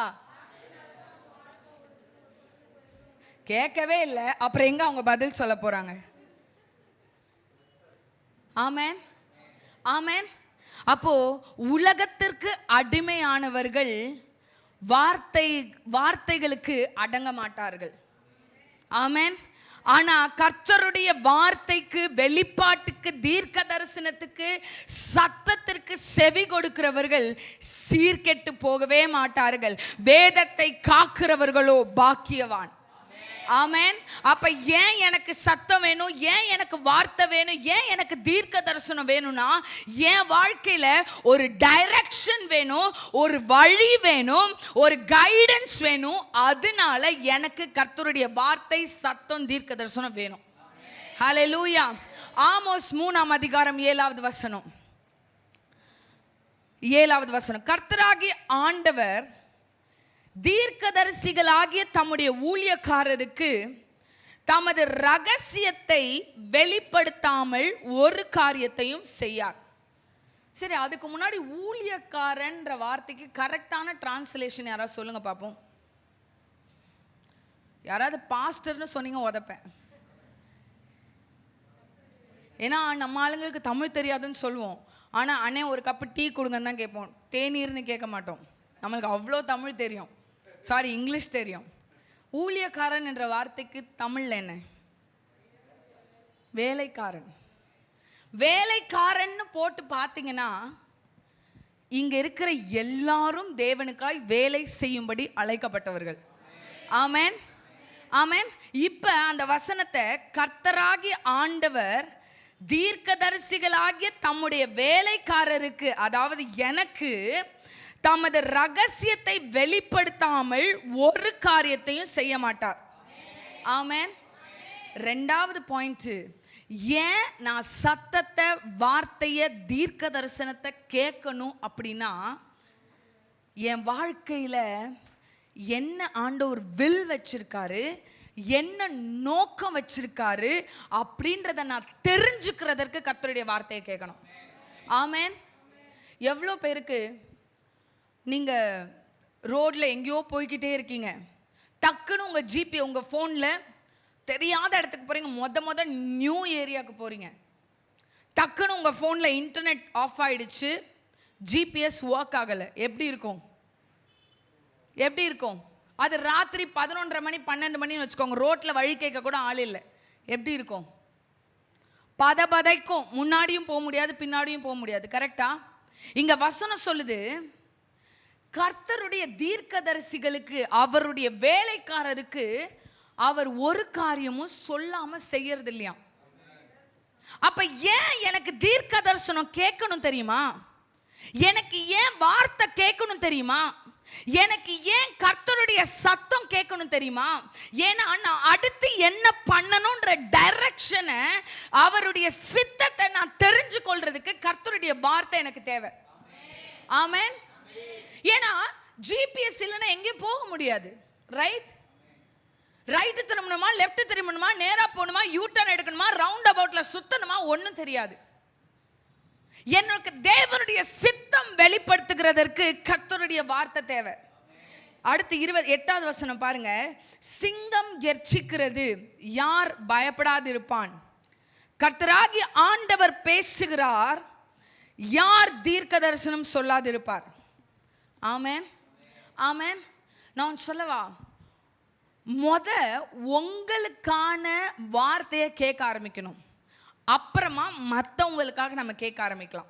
S1: கேட்கவே இல்லை, அப்புறம் எங்க அவங்க பதில் சொல்ல போறாங்க? ஆமென், ஆமென். அப்போ உலகத்திற்கு அடிமையானவர்கள் வார்த்தைகளுக்கு அடங்க மாட்டார்கள். ஆமென். ஆனா கர்த்தருடைய வார்த்தைக்கு, வெளிப்பாட்டுக்கு, தீர்க்க தரிசனத்துக்கு, சத்தத்திற்கு செவி கொடுக்கிறவர்கள் சீர்கெட்டு போகவே மாட்டார்கள். வேதத்தை காக்கிறவர்களோ பாக்கியவான். ஆமென். அப்ப ஏன் எனக்கு சத்தம் வேணும், ஏன் எனக்கு வார்த்தை வேணும், ஏன் எனக்கு தீர்க்க தரிசனம் வேணும்னா, என் வாழ்க்கையில ஒரு டைரக்ஷன் வேணும், ஒரு வழி வேணும், ஒரு கைடன்ஸ் வேணும். அதனால எனக்கு கர்த்தருடைய வார்த்தை, சத்தம், தீர்க்க தரிசனம் வேணும். ஹல்லேலூயா. ஆமோஸ் 3ஆம் அதிகாரம் 7வது வசனம். 7வது வசனம். கர்த்தராகிய ஆண்டவர் தீர்க்கதரிசிகளாகிய தம்முடைய ஊழியக்காரருக்கு தமது ரகசியத்தை வெளிப்படுத்தாமல் ஒரு காரியத்தையும் செய்யார். சரி, அதுக்கு முன்னாடி ஊழியக்காரன்ற வார்த்தைக்கு கரெக்டான டிரான்ஸ்லேஷன் யாராவது சொல்லுங்க பார்ப்போம். யாராவது பாஸ்டர்னு சொன்னீங்க உதப்பேன். ஏன்னா நம்ம ஆளுங்களுக்கு தமிழ் தெரியாதுன்னு சொல்லுவோம், ஆனால் அண்ணே ஒரு கப்பு டீ கொடுங்கன்னு தான் கேட்போம், தேநீர்னு கேட்க மாட்டோம். நம்மளுக்கு அவ்வளோ தமிழ் தெரியும், சாரி இங்கிலீஷ் தெரியும். ஊழியக்காரன் என்ற வார்த்தைக்கு தமிழ்ல என்ன? வேலைக்காரன். வேலைக்காரன்னு போட்டு பார்த்தீங்கன்னா இங்க இருக்கிற எல்லாரும் தேவனுக்காய் வேலை செய்யும்படி அழைக்கப்பட்டவர்கள். ஆமென், ஆமென். இப்ப அந்த வசனத்தை கர்த்தராகிய ஆண்டவர் தீர்க்கதரிசிகளாகிய தம்முடைய வேலைக்காரருக்கு, அதாவது எனக்கு, தமது ரகசியத்தை வெளிப்படுத்தாமல் ஒரு காரியத்தையும் செய்ய மாட்டார். ஆமென். 2வது பாயிண்ட், ஏன் நான் சத்தத்தை, வார்த்தையை, தீர்க்க தரிசனத்தை கேட்கணும் அப்படின்னா, என் வாழ்க்கையில என்ன ஆண்டவர் வில் வச்சிருக்காரு, என்ன நோக்கம் வச்சிருக்காரு அப்படின்றத நான் தெரிஞ்சுக்கிறதற்கு கர்த்தருடைய வார்த்தையை கேட்கணும். ஆமென். எவ்வளோ பேருக்கு நீங்கள் ரோட்டில் எங்கேயோ போய்கிட்டே இருக்கீங்க, டக்குன்னு உங்கள் ஜிபி, உங்கள் ஃபோனில் தெரியாத இடத்துக்கு போகிறீங்க, மொத நியூ ஏரியாவுக்கு போகிறீங்க, டக்குன்னு உங்கள் ஃபோனில் இன்டர்நெட் ஆஃப் ஆகிடுச்சு, ஜிபிஎஸ் ஒர்க் ஆகலை. எப்படி இருக்கும்? எப்படி இருக்கும்? அது ராத்திரி 11:30 மணி 12 மணின்னு வச்சுக்கோங்க, ரோட்டில் வழி கேட்க கூட ஆள் இல்லை. எப்படி இருக்கும்? பதைக்கும், முன்னாடியும் போக முடியாது, பின்னாடியும் போக முடியாது. கரெக்டா? இங்கே வசனம் சொல்லுது, கர்த்தருடைய தீர்க்கதரிசிகளுக்கு, அவருடைய வேலைக்காரருக்கு அவர் ஒரு காரியமும் சொல்லாம செய்யறது இல்லையா. அப்ப ஏன் எனக்கு தீர்க்க தரிசனம் கேட்கணும் தெரியுமா? எனக்கு ஏன் வார்த்தை கேட்கணும் தெரியுமா? எனக்கு ஏன் கர்த்தருடைய சத்தம் கேட்கணும் தெரியுமா? ஏன்னா நான் அடுத்து என்ன பண்ணணும்ன்ற டைரக்ஷனை, அவருடைய சித்தத்தை நான் தெரிஞ்சு கொள்றதுக்கு கர்த்தருடைய வார்த்தை எனக்கு தேவை. ஆமென். ஏன்னா ஜிபிஎஸ் இல்லைன்னா எங்கேயும் போக முடியாது. ரைட்டு திரும்பணுமா, லெஃப்ட் திரும்பணுமா, நேரா போகணுமா, யூ டர்ன் எடுக்கணுமா, ரவுண்ட் அபவுட்ல சுத்தணுமா, ஒன்றும் தெரியாது. எனக்கு தேவனுடைய சித்தம் வெளிப்படுத்துகிறதற்கு கர்த்தருடைய வார்த்தை தேவை. அடுத்து 28வது வசனம் பாருங்க. சிங்கம் கெர்ச்சிக்கிறது, யார் பயப்படாது இருப்பான்? கர்த்தராகிய ஆண்டவர் பேசுகிறார், யார் தீர்க்க தரிசனம் சொல்லாது இருப்பார்? ஆமென், ஆமென். நான் சொல்லவா, உங்களுக்கான வார்த்தையை கேட்க ஆரம்பிக்கணும், அப்புறமா மற்றவங்களுக்காக நம்ம கேட்க ஆரம்பிக்கலாம்.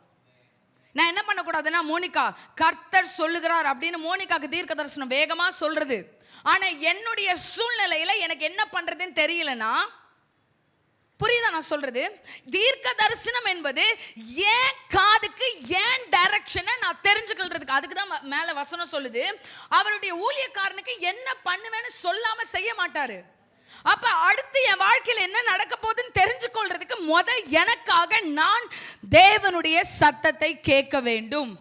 S1: நான் என்ன பண்ணக்கூடாதுன்னா, மோனிகா கர்த்தர் சொல்லுகிறார் அப்படின்னு மோனிகாக்கு தீர்க்க தரிசனம் வேகமா சொல்றது, ஆனா என்னுடைய சூழ்நிலையில எனக்கு என்ன பண்றதுன்னு தெரியலனா, புரியுதா நான் சொல்றது? தீர்க்க தரிசனம் என்பது ஏன் காதுக்கு ஏன் டைரக்ஷனை நான் தெரிஞ்சுக்கிறதுக்கு. அதுக்கு தான் மேல வசனம் சொல்லுது, அவருடைய ஊழியக்காரனுக்கு என்ன பண்ணுவேன்னு சொல்லாம செய்ய மாட்டாரு. அப்ப அடுத்து என் வாழ்க்கையில் என்ன நடக்க போகுதுன்னு தெரிஞ்சு கொள்றதுக்கு எனக்காக நான் தேவனுடைய சத்தத்தை கேட்க வேண்டும்.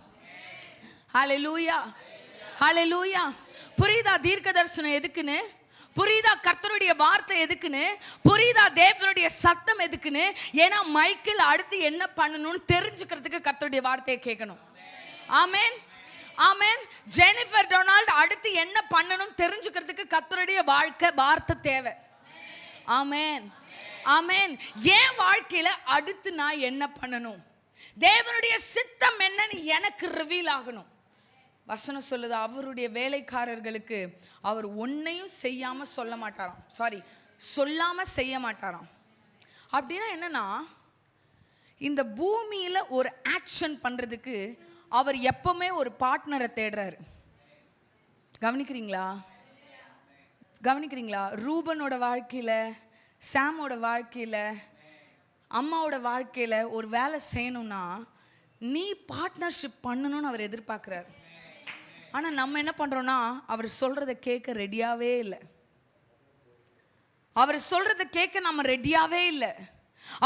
S1: ஹல்லேலூயா, ஹல்லேலூயா. புரியுதா தீர்க்க தரிசனம் எதுக்குன்னு? புரியுதா கர்த்தருடைய வார்த்தை எதுக்குன்னு? புரியுதா தேவனுடைய சத்தம் எதுக்குன்னு? ஏன்னா மைக்கில் அடுத்து என்ன பண்ணணும்னு தெரிஞ்சுக்கிறதுக்கு கர்த்தருடைய வார்த்தையை கேட்கணும். ஆமென், ஆமென். ஜெனிஃபர் டொனால்ட் அடுத்து என்ன பண்ணணும்னு தெரிஞ்சுக்கிறதுக்கு கர்த்தருடைய வார்த்தை தேவை. ஆமென், ஆமென். என் வாழ்க்கையில அடுத்து நான் என்ன பண்ணணும், தேவனுடைய சித்தம் என்னன்னு எனக்கு ரிவீல் ஆகணும். வசனம் சொல்லுது, அவருடைய வேலைக்காரர்களுக்கு அவர் ஒன்னையும் செய்யாம சொல்லாம செய்ய மாட்டாராம். அப்படின்னா என்னன்னா, இந்த பூமியில ஒரு ஆக்ஷன் பண்றதுக்கு அவர் எப்பவுமே ஒரு பார்ட்னரை தேடுறாரு. கவனிக்கிறீங்களா? ரூபனோட வாழ்க்கையில, சாமோட வாழ்க்கையில, அம்மாவோட வாழ்க்கையில ஒரு வேலை செய்யணும்னா நீ பார்ட்னர்ஷிப் பண்ணணும்னு அவர் எதிர்பார்க்கிறார். ஆனா நம்ம என்ன பண்றோம்னா, அவர் சொல்றதை கேட்க ரெடியாவே இல்லை. அவர் சொல்றதை கேட்க நம்ம ரெடியாவே இல்லை.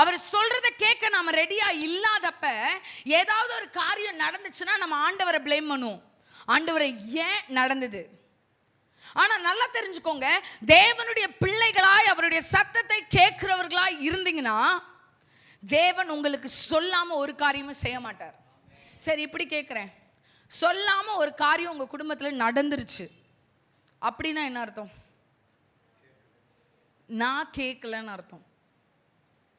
S1: அவர் சொல்றதை கேட்க நாம ரெடியா இல்லாதப்ப ஏதாவது ஒரு காரியம் நடந்துச்சுன்னா நம்ம ஆண்டவரை ப்ளேம் பண்ணுவோம். ஆண்டவரை ஏன் நடந்தது? ஆனா நல்லா தெரிஞ்சுக்கோங்க, தேவனுடைய பிள்ளைகளாய் அவருடைய சத்தத்தை கேட்கிறவர்களாய் இருந்தீங்கன்னா தேவன் உங்களுக்கு சொல்லாம ஒரு காரியமும் செய்ய மாட்டார். சரி, இப்படி கேட்கிறேன், சொல்லாம ஒரு காரியம் உங்க குடும்பத்துல நடந்துருச்சு அப்படின்னா என்ன அர்த்தம்? நான் கேட்கலன்னு அர்த்தம்.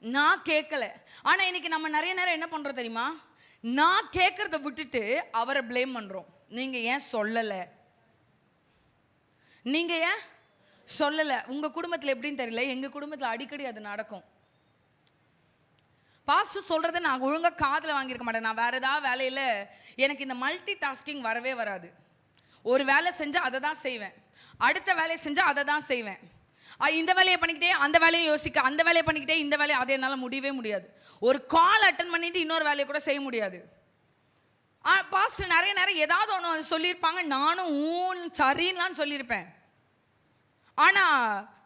S1: நான் கேட்கல. ஆனா இன்னைக்கு நம்ம நிறைய நேரம் என்ன பண்றோம் தெரியுமா? நான் கேட்கறத விட்டுட்டு அவரை ப்ளேம் பண்றோம். நீங்க ஏன் சொல்லல, நீங்க ஏன் சொல்லல? உங்க குடும்பத்துல எப்படின்னு தெரியல, எங்க குடும்பத்துல அடிக்கடி அது நடக்கும். பாஸ்டர் சொல்றதை நான் ஒழுங்கா காதுல வாங்கியிருக்க மாட்டேன். நான் வேற ஏதாவது வேலையில எனக்கு இந்த மல்டி டாஸ்கிங் வரவே வராது. ஒரு வேலை செஞ்சா அதை தான் செய்வேன், அடுத்த வேலையை செஞ்சா அதை தான் செய்வேன். இந்த வேலையை பண்ணிக்கிட்டே அந்த வேலையும் யோசிக்க, அந்த வேலையை பண்ணிக்கிட்டே இந்த வேலையை, அதை என்னால் முடியவே முடியாது. ஒரு கால் அட்டன் பண்ணிட்டு இன்னொரு வேலையை கூட செய்ய முடியாது. பாஸ்டர் நிறைய நேரம் ஏதாவது ஒன்று சொல்லியிருப்பாங்க, நானும் சரின்னு சொல்லியிருப்பேன். ஆனால்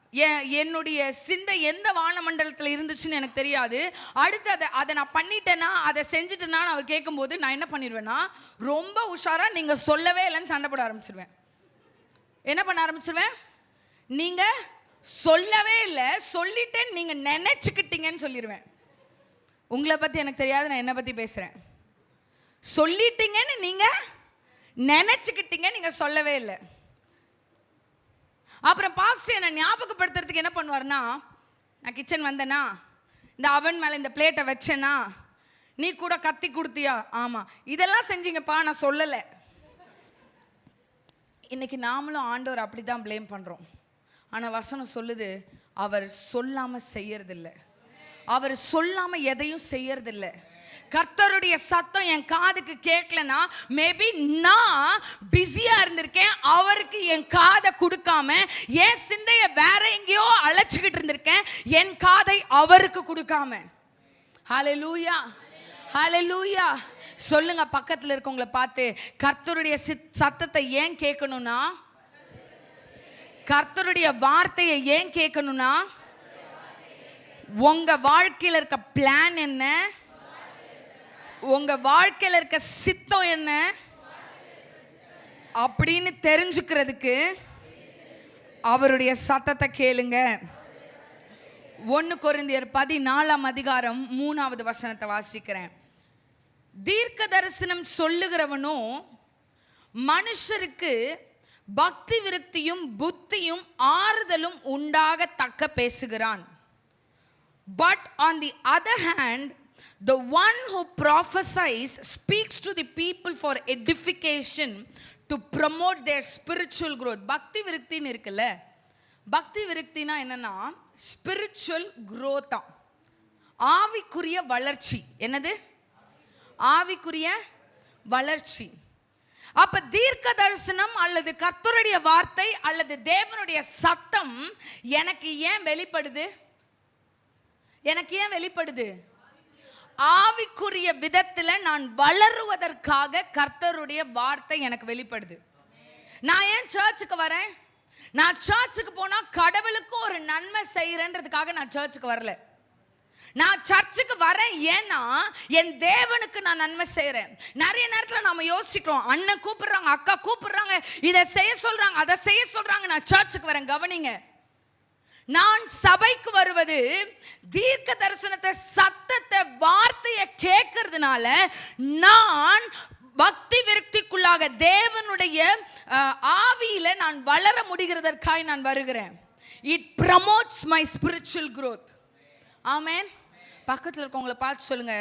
S1: என்னுடைய சிந்தை எந்த வானமண்டலத்தில் இருந்துச்சுன்னு எனக்கு தெரியாது. அடுத்து அதை நான் பண்ணிட்டேன்னா, அதை செஞ்சுட்டேன்னா அவர் கேட்கும்போது நான் என்ன பண்ணிடுவேன்னா, ரொம்ப உஷாராக நீங்கள் சொல்லவே இல்லைன்னு சண்டை போட ஆரம்பிச்சிருவேன். என்ன பண்ண ஆரம்பிச்சிருவேன்? நீங்கள் சொல்லவே இல்லை, சொல்லிட்டேன்னு நீங்கள் நினச்சிக்கிட்டீங்கன்னு சொல்லிடுவேன். உங்களை பற்றி எனக்கு தெரியாது, நான் என்னை பற்றி பேசுகிறேன். சொல்லிட்டீங்கன்னு நீங்கள் நினச்சிக்கிட்டீங்க, நீங்கள் சொல்லவே இல்லை. அப்புறம் பாஸ்டர் என்னை ஞாபகப்படுத்துறதுக்கு என்ன பண்ணுவார்னா, நான் கிச்சன் வந்தேனா, இந்த அவன் மேலே இந்த பிளேட்டை வச்சேனா, நீ கூட கத்தி கொடுத்தியா, ஆமாம் இதெல்லாம் செஞ்சீங்கப்பா, நான் சொல்லலை. இன்னைக்கு நாமளும் ஆண்டவர் அப்படி தான் ப்ளேம் பண்ணுறோம். ஆனால் வசனம் சொல்லுது, அவர் சொல்லாமல் செய்யறதில்லை. அவர் சொல்லாமல் எதையும் செய்யறதில்லை. கர்த்தருடைய சத்தம் என் காதுக்கு கேட்கலனா மேபி நான் பிஸியா இருந்திருக்கேன், அவருக்கு என் காதை கொடுக்காம என் சிந்தைய வேற எங்கேயோ அழைச்சிக்கிட்டு இருந்திருக்கேன், என் காதை அவருக்கு கொடுக்காம. ஹல்லேலூயா, ஹல்லேலூயா. சொல்லுங்க பக்கத்துல இருக்கவங்கள பார்த்து, கர்த்தருடைய சத்தத்தை ஏன் கேட்கணும்னா, கர்த்தருடைய வார்த்தையை ஏன் கேட்கணும்னா, உங்க வாழ்க்கையில இருக்க பிளான் என்ன, உங்க வாழ்க்கையில இருக்க சித்தம் என்ன அப்படின்னு தெரிஞ்சுக்கிறதுக்கு அவருடைய சத்தத்தை கேளுங்க. 1 கொரிந்தியர் 14:3 வாசிக்கிறேன். தீர்க்க தரிசனம் சொல்லுகிறவனோ மனுஷருக்கு பக்தி விருத்தியும் புத்தியும் ஆறுதலும் உண்டாகத்தக்க பேசுகிறான். But on the other hand, the one who prophesies speaks to the people for edification, to promote their spiritual growth. பக்தி விருத்தின்னு இருக்குல்ல, பக்தி விருத்தினா என்னன்னா ஸ்பிரிச்சுவல் growth, ஆவிக்குரிய வளர்ச்சி. என்னது? ஆவிக்குரிய வளர்ச்சி. அப்ப தீர்க்க தரிசனம் அல்லது கர்த்தருடைய வார்த்தை அல்லது தேவனுடைய சத்தம் எனக்கு ஏன் வெளிப்படுது? எனக்கு ஏன் வெளிப்படுது? ஆவிக்குரிய விதத்துல நான் வளருவதற்காக கர்த்தருடைய வார்த்தை எனக்கு வெளிப்படுது. நான் ஏன் சர்ச்சுக்கு வரேன்? நான் சர்ச்சுக்கு போனா கடவுளுக்கு ஒரு நன்மை செய்யறேன்றதுக்காக நான் சர்ச்சுக்கு வரல. நான் சர்ச்சுக்கு வரேன் ஏன்னா என் தேவனுக்கு நான் நன்மை செய்யறேன். நிறைய நேரத்தில் நாம யோசிக்கிறோம், அண்ணன் கூப்பிடுறாங்க, அக்கா கூப்பிடுறாங்க, இதை செய்ய சொல்றாங்க, அதை செய்ய சொல்றாங்க, நான் சர்ச்சுக்கு வரேன். கவனிங்க, நான் சபைக்கு வருவது தீர்க்க தரிசனத்தை, சத்தத்தை, வார்த்தையை கேட்கறதுனால நான் பக்தி விருத்திக்குள்ளாக தேவனுடைய ஆவியில நான் வளர முடிகிறதற்காக நான் வருகிறேன். It promotes my spiritual growth. ஆமென். பக்கத்தில் இருக்கவங்கள பார்த்து சொல்லுங்க,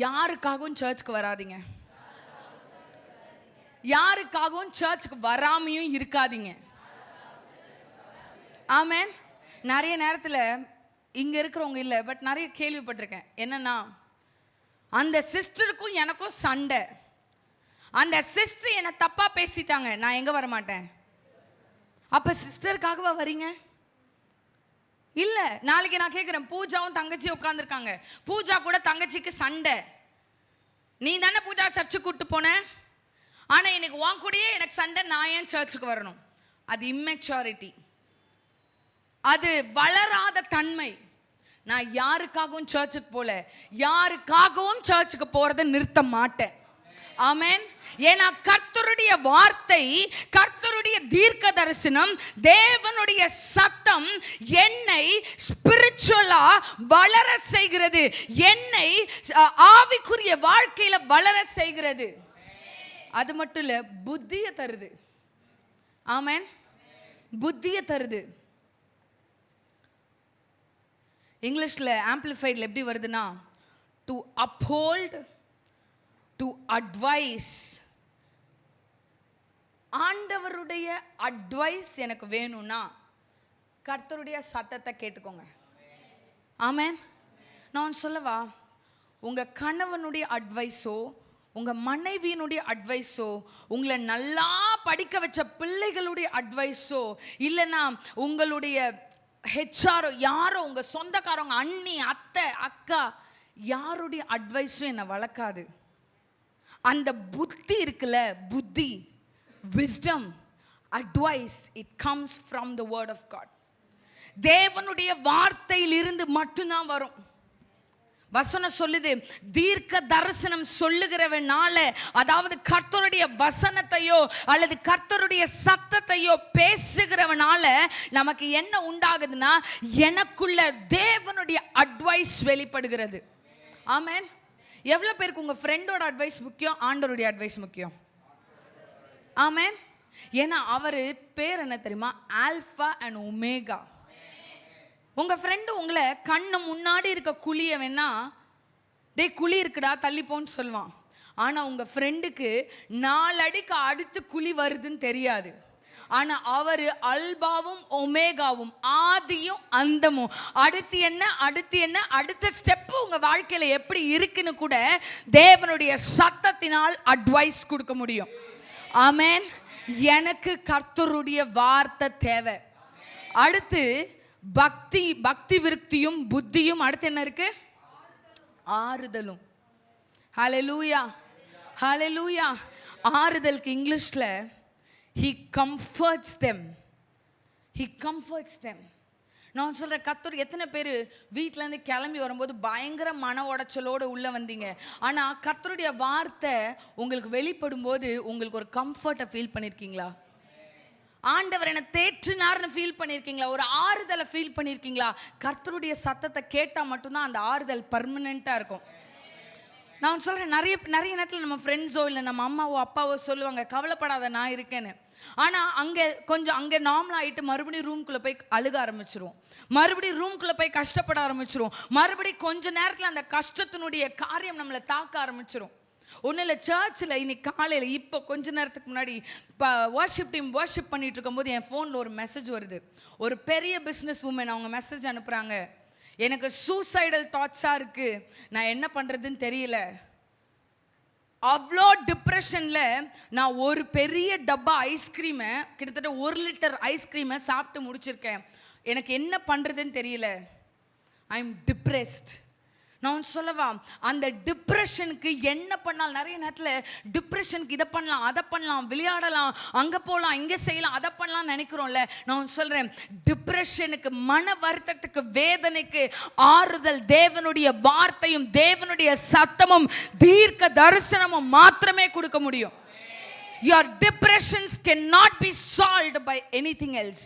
S1: யாருக்காகவும் சர்ச்சுக்கு வராதீங்க, யாருக்காகவும் சர்ச்சுக்கு வராமையும் இருக்காதீங்க. ஆமென். நிறைய நேரத்தில் இங்கே இருக்கிறவங்க இல்லை, பட் நிறைய கேள்விப்பட்டிருக்கேன். என்னன்னா, அந்த சிஸ்டருக்கும் எனக்கும் சண்டை, அந்த சிஸ்டர் என்னை தப்பா பேசிட்டாங்க, நான் எங்க வர மாட்டேன். அப்ப சிஸ்டருக்காகவா வரீங்க? இல்ல. நாளைக்கு நான் கேட்கிறேன், பூஜாவும் தங்கச்சியும் உட்கார்ந்துருக்காங்க, பூஜா கூட தங்கச்சிக்கு சண்டை, நீ தானே பூஜா சர்ச்சுக்கு கூட்டு போன, ஆனா இன்னைக்கு உன் கூடயே எனக்கு சண்டை, நான் ஏன் சர்ச்சுக்கு வரணும்? அது இம்மெச்சூரிட்டி, அது வளராத தன்மை. நான் யாருக்காகவும் சர்ச்சுக்கு போல, யாருக்காகவும் சர்ச்சுக்கு போறதை நிறுத்த மாட்டேன். ஆமென். ஏன்னா கர்த்தருடைய வார்த்தை, கர்த்தருடைய தீர்க்க தரிசனம், தேவனுடைய சத்தம் என்னை ஸ்பிரிச்சுவலா வளர செய்கிறது, என்னை ஆவிக்குரிய வாழ்க்கையில வளர செய்கிறது. அது மட்டும் இல்ல, புத்தியை தருது. ஆமென். புத்தியை தருது. இங்கிலீஷ்ல ஆம்பிளிஃபைட்ல எப்படி வருதுன்னா, டு அப்ஹோல்ட், டு அட்வைஸ். ஆண்டவருடைய அட்வைஸ் எனக்கு வேணும்னா கர்த்தருடைய சத்தத்தை கேட்டுக்கோங்க. ஆமென். நான் சொல்லவா, உங்க கணவனுடைய அட்வைஸோ, உங்க மனைவியினுடைய அட்வைஸோ, உங்களை நல்லா படிக்க வச்ச பிள்ளைகளுடைய அட்வைஸோ, இல்லைன்னா உங்களுடைய ஹெச்ஆரோ, யாரோ, உங்க சொந்தக்காரங்க, அண்ணி, அத்தை, அக்கா, யாருடைய அட்வைஸும் என்னை வளர்க்காது. அந்த புத்தி இருக்குல்ல, புத்தி, wisdom, advice, it comes from the word of God. தேவனுடைய வார்த்தையில் இருந்து மட்டும்தான் வரும். வசனம் சொல்லுது, தீர்க்க தரிசனம் சொல்லுகிறவனால, அதாவது கர்த்தருடைய வசனத்தையோ அல்லது கர்த்தருடைய சத்தத்தையோ பேசுகிறவனால நமக்கு என்ன உண்டாகுதுன்னா, எனக்குள்ள தேவனுடைய அட்வைஸ் வெளிப்படுகிறது. ஆமென். எவ்வளவு பேருக்கு உங்க ஃப்ரெண்டோட அட்வைஸ் முக்கியம், ஆண்டவருடைய அட்வைஸ் முக்கியம்? ஆமென். ஏன்னா அவரு பேர் என்ன தெரியுமா? Alpha and omega. உங்க ஃப்ரெண்டு உங்களை கண்ணு முன்னாடி இருக்க குழிய வேணா, டே குழி இருக்குடா தள்ளிப்போன்னு சொல்லுவான். ஆனா உங்க ஃப்ரெண்டுக்கு 4 அடிக்கு அடுத்து குழி வருதுன்னு தெரியாது. ஆனா அவரு அல்பாவும் ஒமேகாவும், ஆதியும் அந்தமும். அடுத்து என்ன, அடுத்து என்ன, அடுத்த ஸ்டெப் உங்க வாழ்க்கையில எப்படி இருக்குன்னு கூட தேவனுடைய சத்தத்தினால் அட்வைஸ் கொடுக்க முடியும். ஆமென். எனக்கு கர்த்தருடைய வார்த்தை தேவை. அடுத்து பக்தி விருத்தியும் புத்தியும். அடுத்து என்ன இருக்கு? ஆறுதலும். ஹல்லேலூயா, ஹல்லேலூயா. ஆறுதலுக்கு இங்கிலீஷ்ல he comforts them. he comforts them. நான் சொல்றேன், கர்த்தர் எத்தனை பேர் வீட்டில இருந்து கிளம்பி வரும்போது பயங்கர மன உடைச்சலோடு உள்ள வந்தீங்க, ஆனா கர்த்தருடைய வார்த்தை உங்களுக்கு வெளிப்படும் போது உங்களுக்கு ஒரு கம்ஃபர்ட்டை ஃபீல் பண்ணிருக்கீங்களா? ஆண்டவர் என்ன தேற்றினார்னு ஃபீல் பண்ணிருக்கீங்களா? ஒரு ஆறுதலை ஃபீல் பண்ணிருக்கீங்களா? கர்த்தருடைய சத்தத்தை கேட்டா மட்டும்தான் அந்த ஆறுதல் பர்மனெண்டா இருக்கும். நான் சொல்றேன், நிறைய நேரத்தில் நம்ம ஃப்ரெண்ட்ஸோ இல்லை நம்ம அம்மாவோ அப்பாவோ சொல்லுவாங்க, கவலைப்படாத நான் இருக்கேன்னு. ஆனால் அங்கே நார்மல் ஆகிட்டு மறுபடியும் ரூம்குள்ளே போய் அழுக ஆரம்பிச்சிருவோம், மறுபடியும் ரூம்குள்ளே போய் கஷ்டப்பட ஆரம்பிச்சிருவோம், மறுபடியும் கொஞ்ச நேரத்தில் அந்த கஷ்டத்தினுடைய காரியம் நம்மளை தாக்க ஆரம்பிச்சிரும். ஒன்றும் இல்லை, சர்ச்சில் இன்னைக்கு காலையில் இப்போ கொஞ்ச நேரத்துக்கு முன்னாடி வர்ஷிப் டீம் வர்ஷிப் பண்ணிட்டு இருக்கும்போது என் ஃபோனில் ஒரு மெசேஜ் வருது. ஒரு பெரிய பிஸ்னஸ் உமன் அவங்க மெசேஜ் அனுப்புகிறாங்க, எனக்கு சூசைடல் தாட்ஸாக இருக்குது, நான் என்ன பண்ணுறதுன்னு தெரியல. அவ்வளோ டிப்ரெஷனில் நான் ஒரு பெரிய டப்பா ஐஸ்கிரீமை, கிட்டத்தட்ட 1 லிட்டர் ஐஸ்கிரீமை சாப்பிட்டு முடிச்சிருக்கேன், எனக்கு என்ன பண்ணுறதுன்னு தெரியல, ஐ எம் டிப்ரெஸ்ட். நான் சொல்லவா, அந்த டிப்ரெஷனுக்கு என்ன பண்ணாலும், நிறைய நேரத்தில் டிப்ரெஷனுக்கு இதை பண்ணலாம் அதை பண்ணலாம், விளையாடலாம், அங்கே போகலாம் இங்கே செய்யலாம், அதை பண்ணலாம் நினைக்கிறோம்ல. நான் சொல்கிறேன், டிப்ரெஷனுக்கு, மன வருத்தத்துக்கு, வேதனைக்கு ஆறுதல் தேவனுடைய வார்த்தையும் தேவனுடைய சத்தமும் தீர்க்க தரிசனமும் மாத்திரமே கொடுக்க முடியும். Your depressions cannot be solved by anything else.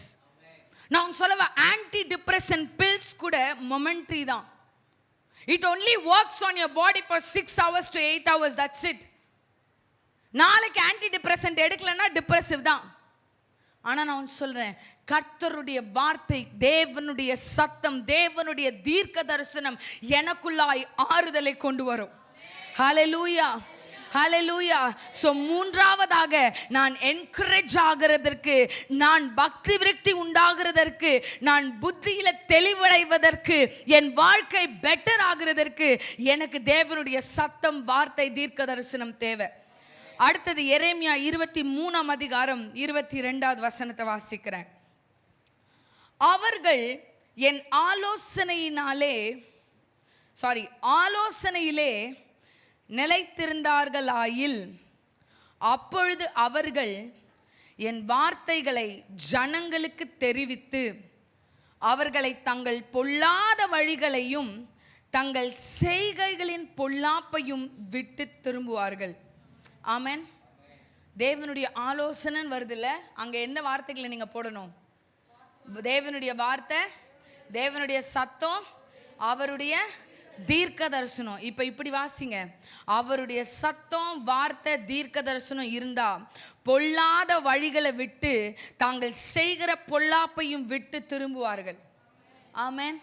S1: நான் சொல்லவா, ஆன்டி டிப்ரெஷன் பில்ஸ் கூட மொமெண்ட்ரி தான். It only works on your body for 6 hours to 8 hours. That's it. நாளைக்கு ஆன்டி டிப்ரெசன்ட் எடுக்கலன்னா டிப்ரெசிவ் தான். ஆனா நான் சொல்றேன், கர்த்தருடைய வார்த்தை, தேவனுடைய சத்தம், தேவனுடைய தீர்க்க தரிசனம் எனக்குள்ளாய் ஆறுதலை கொண்டு வரும். ஹல்லேலூயா, ஹல்லேலூயா. சோ மூன்றாவதாக, நான் என்கரேஜ் ஆகிறதற்கு, நான் பக்தி விருத்தி உண்டாகிறதற்கு, நான் புத்தியில தெளிவடைவதற்கு, என் வாழ்க்கை பெட்டர் ஆகிறதற்கு எனக்கு தேவனுடைய சத்தம், வார்த்தை, தீர்க்க தரிசனம் தேவை. அடுத்தது எரேமியா 23ஆம் அதிகாரம் 22வது வசனத்தை வாசிக்கிறேன். அவர்கள் என் ஆலோசனையிலே நிலைத்திருந்தார்களாயில், அப்பொழுது அவர்கள் என் வார்த்தைகளை ஜனங்களுக்கு தெரிவித்து அவர்களை தங்கள் பொல்லாத வழிகளையும் தங்கள் செய்கைகளின் பொல்லாப்பையும் விட்டு திரும்புவார்கள். ஆமென். தேவனுடைய ஆலோசனைன்னு வருதுல்ல, அங்க என்ன வார்த்தைகளை நீங்க போடணும்? தேவனுடைய வார்த்தை, தேவனுடைய சத்தம், அவருடைய தீர்க்க தரிசனம். இப்ப இப்படி வாசிங்க, அவருடைய சத்தம், வார்த்தை, தீர்க்க தரிசனம் இருந்தா பொல்லாத வழிகளை விட்டு தாங்கள் செய்கிற பொல்லாப்பையும் விட்டு திரும்புவார்கள். ஆமென்,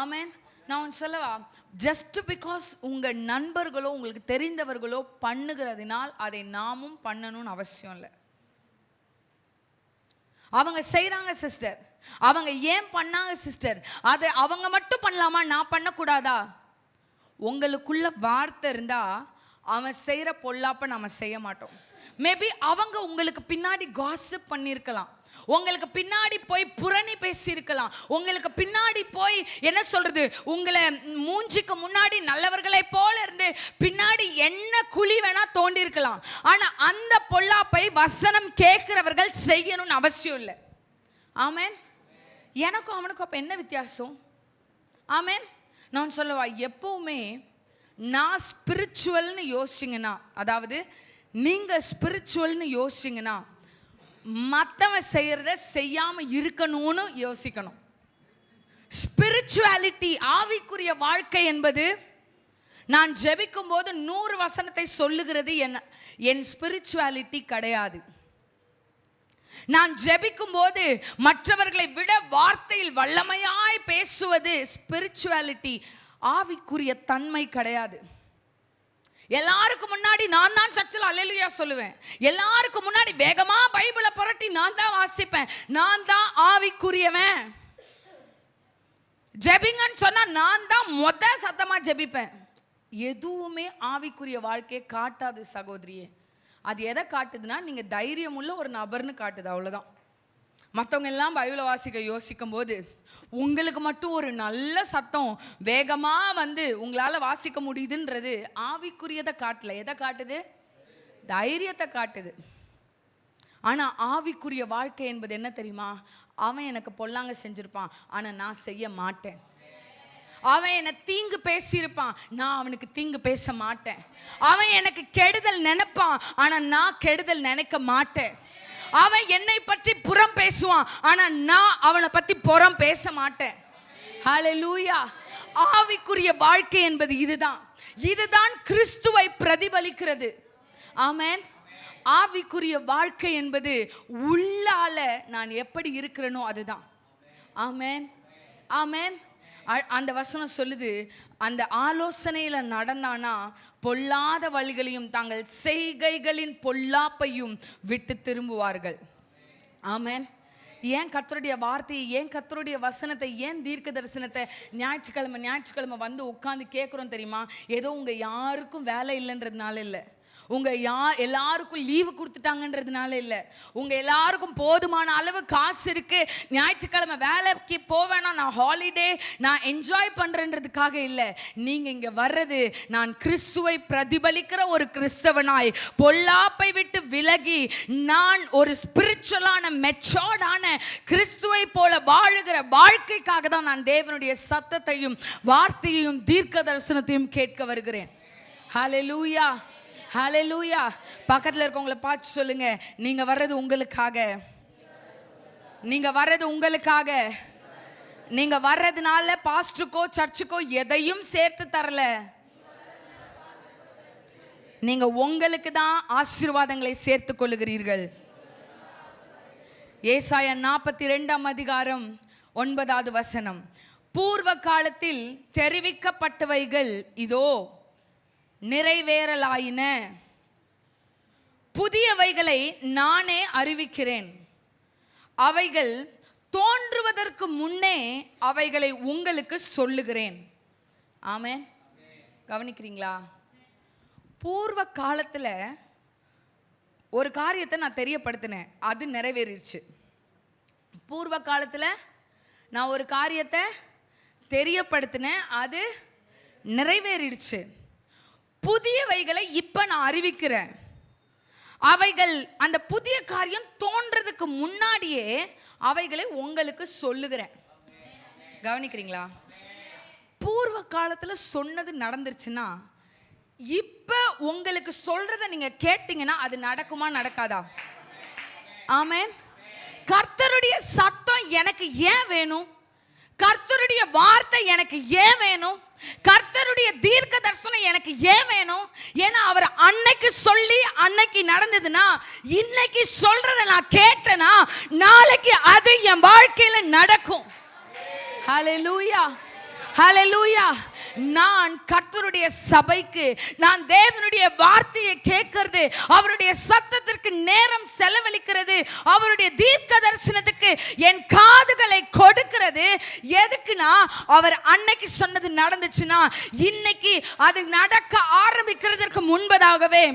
S1: ஆமென். நான் சொல்லவா, ஜஸ்ட் பிகாஸ் உங்க நண்பர்களோ உங்களுக்கு தெரிந்தவர்களோ பண்ணுகிறதுனால் அதை நாமும் பண்ணணும்னு அவசியம் இல்லை. அவங்க செய்றாங்க சிஸ்டர், அவங்க ஏன் பண்ணாங்க சிஸ்டர், அதை அவங்க மட்டும் பண்ணலாமா, நான் பண்ணக்கூடாதா? உங்களுக்குள்ள வார்த்தை இருந்தா அவன் செய்யற பொல்லாப்ப நாம செய்ய மாட்டோம். மேபி அவங்க உங்களுக்கு பின்னாடி காசிப் பண்ணியிருக்கலாம், உங்களுக்கு பின்னாடி போய் புரணி பேசியிருக்கலாம், உங்களுக்கு பின்னாடி போய் என்ன சொல்றது, உங்களை மூஞ்சிக்கு முன்னாடி நல்லவர்களை போல இருந்து பின்னாடி என்ன குழி வேணா தோண்டி இருக்கலாம். ஆனா அந்த பொல்லாப்பை வசனம் கேட்கிறவர்கள் செய்யணும்னு அவசியம் இல்லை. ஆமென். எனக்கும் அவனுக்கும் அப்ப என்ன வித்தியாசம்? ஆமென். நான் சொல்லவா, எப்பவுமே நான் ஸ்பிரிச்சுவல்னு யோசிச்சிங்கன்னா, அதாவது நீங்க ஸ்பிரிச்சுவல்னு யோசிச்சிங்கன்னா மற்றவன் செய்யறத செய்யாம இருக்கணும்னு யோசிக்கணும். ஸ்பிரிச்சுவாலிட்டி, ஆவிக்குரிய வாழ்க்கை என்பது, நான் ஜெபிக்கும் போது 100 வசனத்தை சொல்லுகிறது என் ஸ்பிரிச்சுவாலிட்டி கிடையாது. நான் ஜெபிக்கும் போது மற்றவர்களை விட வார்த்தையில் வல்லமையாய் பேசுவது ஸ்பிரிச்சுவாலிட்டி, ஆவிக்குரிய தன்மை கிடையாது. எல்லாருக்கும் முன்னாடி நான் தான் சர்ச்சில் அல்லேலூயா சொல்லுவேன். எல்லாருக்கும் முன்னாடி வேகமா பைபிளை புரட்டி நான் தான் வாசிப்பேன். நான் தான் ஆவிக்குரியவன். ஜெபிங்கன்னு சொன்னா நான் தான் சத்தமா ஜெபிப்பேன். எதுவுமே ஆவிக்குரிய வாழ்க்கையை காட்டாது சகோதரியே. அது எதை காட்டுதுன்னா நீங்க தைரியம் உள்ள ஒரு நபர்னு காட்டுது, அவ்வளவுதான். மற்றவங்க எல்லாம் பைபிளை வாசிக்க யோசிக்கும் போது உங்களுக்கு மட்டும் ஒரு நல்ல சத்தம் வேகமா உங்களால வாசிக்க முடியுதுன்றது ஆவிக்குரியதை காட்டல. எதை காட்டுது? தைரியத்தை காட்டுது. ஆனா ஆவிக்குரிய வாழ்க்கை என்பது என்ன தெரியுமா? அவன் எனக்கு பொல்லாங்க செஞ்சிருப்பான், ஆனா நான் செய்ய மாட்டேன். அவன் என்ன தீங்கு பேசியிருப்பான், நான் அவனுக்கு தீங்கு பேச மாட்டேன். அவன் எனக்கு கெடுதல் நினைப்பான், ஆனா நான் கெடுதல் நினைக்க மாட்டேன். அவன் என்னை பற்றி புறம் பேசுவான், ஆனா நான் அவனை பத்தி புறம் பேச மாட்டேன். ஹல்லேலூயா. ஆவிக்குரிய வாழ்க்கை என்பது இதுதான் கிறிஸ்துவை பிரதிபலிக்கிறது. ஆமென். ஆவிக்குரிய வாழ்க்கை என்பது உள்ளால நான் எப்படி இருக்கிறேனோ அதுதான். ஆமென், ஆமென். அந்த வசனம் சொல்லுது, அந்த ஆலோசனையில நடந்தானா பொல்லாத வழிகளையும் தாங்கள் செய்கைகளின் பொல்லாப்பையும் விட்டு திரும்புவார்கள். ஆமென். ஏன் கர்த்தருடைய வார்த்தையை, ஏன் கர்த்தருடைய வசனத்தை, ஏன் தீர்க்க தரிசனத்தை ஞாயிற்றுக்கிழமை உட்காந்து கேட்குறோம் தெரியுமா? ஏதோ உங்க யாருக்கும் வேலை இல்லைன்றதுனால இல்லை, உங்க எல்லாருக்கும் லீவு கொடுத்துட்டாங்கன்றதுனால இல்லை, உங்க எல்லாருக்கும் போதுமான அளவு காசு இருக்கு, ஞாயிற்றுக்கிழமை வேலைக்கு போவேனா, நான் ஹாலிடே, நான் என்ஜாய் பண்றேன்றதுக்காக இல்லை. நீங்க இங்க வர்றது நான் கிறிஸ்துவை பிரதிபலிக்கிற ஒரு கிறிஸ்தவனாய் பொல்லாப்பை விட்டு விலகி நான் ஒரு ஸ்பிரிச்சுவலான மெச்சோர்டான கிறிஸ்துவை போல வாழுகிற வாழ்க்கைக்காக தான் நான் தேவனுடைய சத்தத்தையும் வார்த்தையையும் தீர்க்க தரிசனத்தையும் கேட்க வருகிறேன். ஹல்லேலூயா, ஹல்லேலூயா. பக்கத்தில் இருக்கவங்களை பார்த்து சொல்லுங்க, நீங்க வர்றது உங்களுக்காக. நீங்க வர்றது உங்களுக்காக. நீங்க வர்றதுனால பாஸ்டருக்கோ சர்ச்சுக்கோ எதையும் சேர்த்து தரல. நீங்க உங்களுக்கு தான் ஆசீர்வாதங்களை சேர்த்து கொள்ளுகிறீர்கள். ஏசாயா 42 அதிகாரம் 9வது வசனம். பூர்வ காலத்தில் தெரிவிக்கப்பட்டவைகள் இதோ நிறைவேறலாயின, புதியவைகளை நானே அறிவிக்கிறேன், அவைகள் தோன்றுவதற்கு முன்னே அவைகளை உங்களுக்கு சொல்லுகிறேன். ஆமென். கவனிக்கிறீங்களா? பூர்வ காலத்துல ஒரு காரியத்தை நான் தெரியப்படுத்தினேன், அது நிறைவேறிடுச்சு. பூர்வ காலத்துல நான் ஒரு காரியத்தை தெரியப்படுத்தினேன், அது நிறைவேறிடுச்சு. புதியவைகளை இப்ப நான் அறிவிக்கிறேன், அவைகள் அந்த புதிய காரியம் தோன்றதுக்கு முன்னாடியே அவைகளை உங்களுக்கு சொல்லுகிறேன். கவனிக்கிறீங்களா? பூர்வ காலத்துல சொன்னது நடந்துருச்சுன்னா இப்ப உங்களுக்கு சொல்றத நீங்க கேட்டீங்கன்னா அது நடக்குமா நடக்காதா? ஆமென். கர்த்தருடைய சத்தம் எனக்கு ஏன் வேணும்? கர்த்தருடைய வார்த்தை எனக்கு ஏன் வேணும்? கர்த்தருடைய தீர்க்க தரிசனம் எனக்கு ஏன் வேணும்? ஏன்னா அவர் அன்னைக்கு சொல்லி அன்னைக்கு நடந்ததுன்னா, இன்னைக்கு சொல்றத நான் கேட்டேனா நாளைக்கு அது என் வாழ்க்கையில நடக்கும். ஹல்லேலூயா, ஹல்லேலூயா. நான் கர்த்தருடைய சபைக்கு, நான் தேவனுடைய வார்த்தையை கேட்கிறது, அவருடைய சத்தத்திற்கு நேரம் செலவழிக்கிறது, அவருடைய தீர்க்க தரிசனத்துக்கு என் காதுகளை கொடுக்கிறது எதுக்குன்னா, அவர் அன்னைக்கு சொன்னது நடந்துச்சுன்னா இன்னைக்கு அது நடக்க ஆரம்பிக்கிறதுக்கு முன்பதாகவே,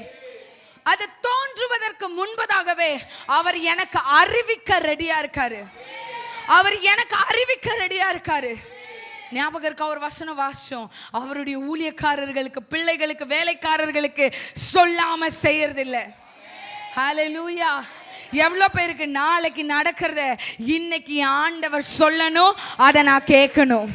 S1: அது தோன்றுவதற்கு முன்பதாகவே அவர் எனக்கு அறிவிக்க ரெடியா இருக்காரு. அவர் எனக்கு அறிவிக்க ரெடியா இருக்காரு. ஞாபகம் இருக்கா? ஒரு வசனம் வாசிச்சோம், அவருடைய ஊழியக்காரர்களுக்கு, பிள்ளைகளுக்கு, வேலைக்காரர்களுக்கு சொல்லாம செய்யறதில்ல. ஹல்லேலூயா. எவ்வளோ பேருக்கு நாளைக்கு நடக்கிறத இன்னைக்கு ஆண்டவர் சொல்லணும், அதை நான் கேட்கணும்.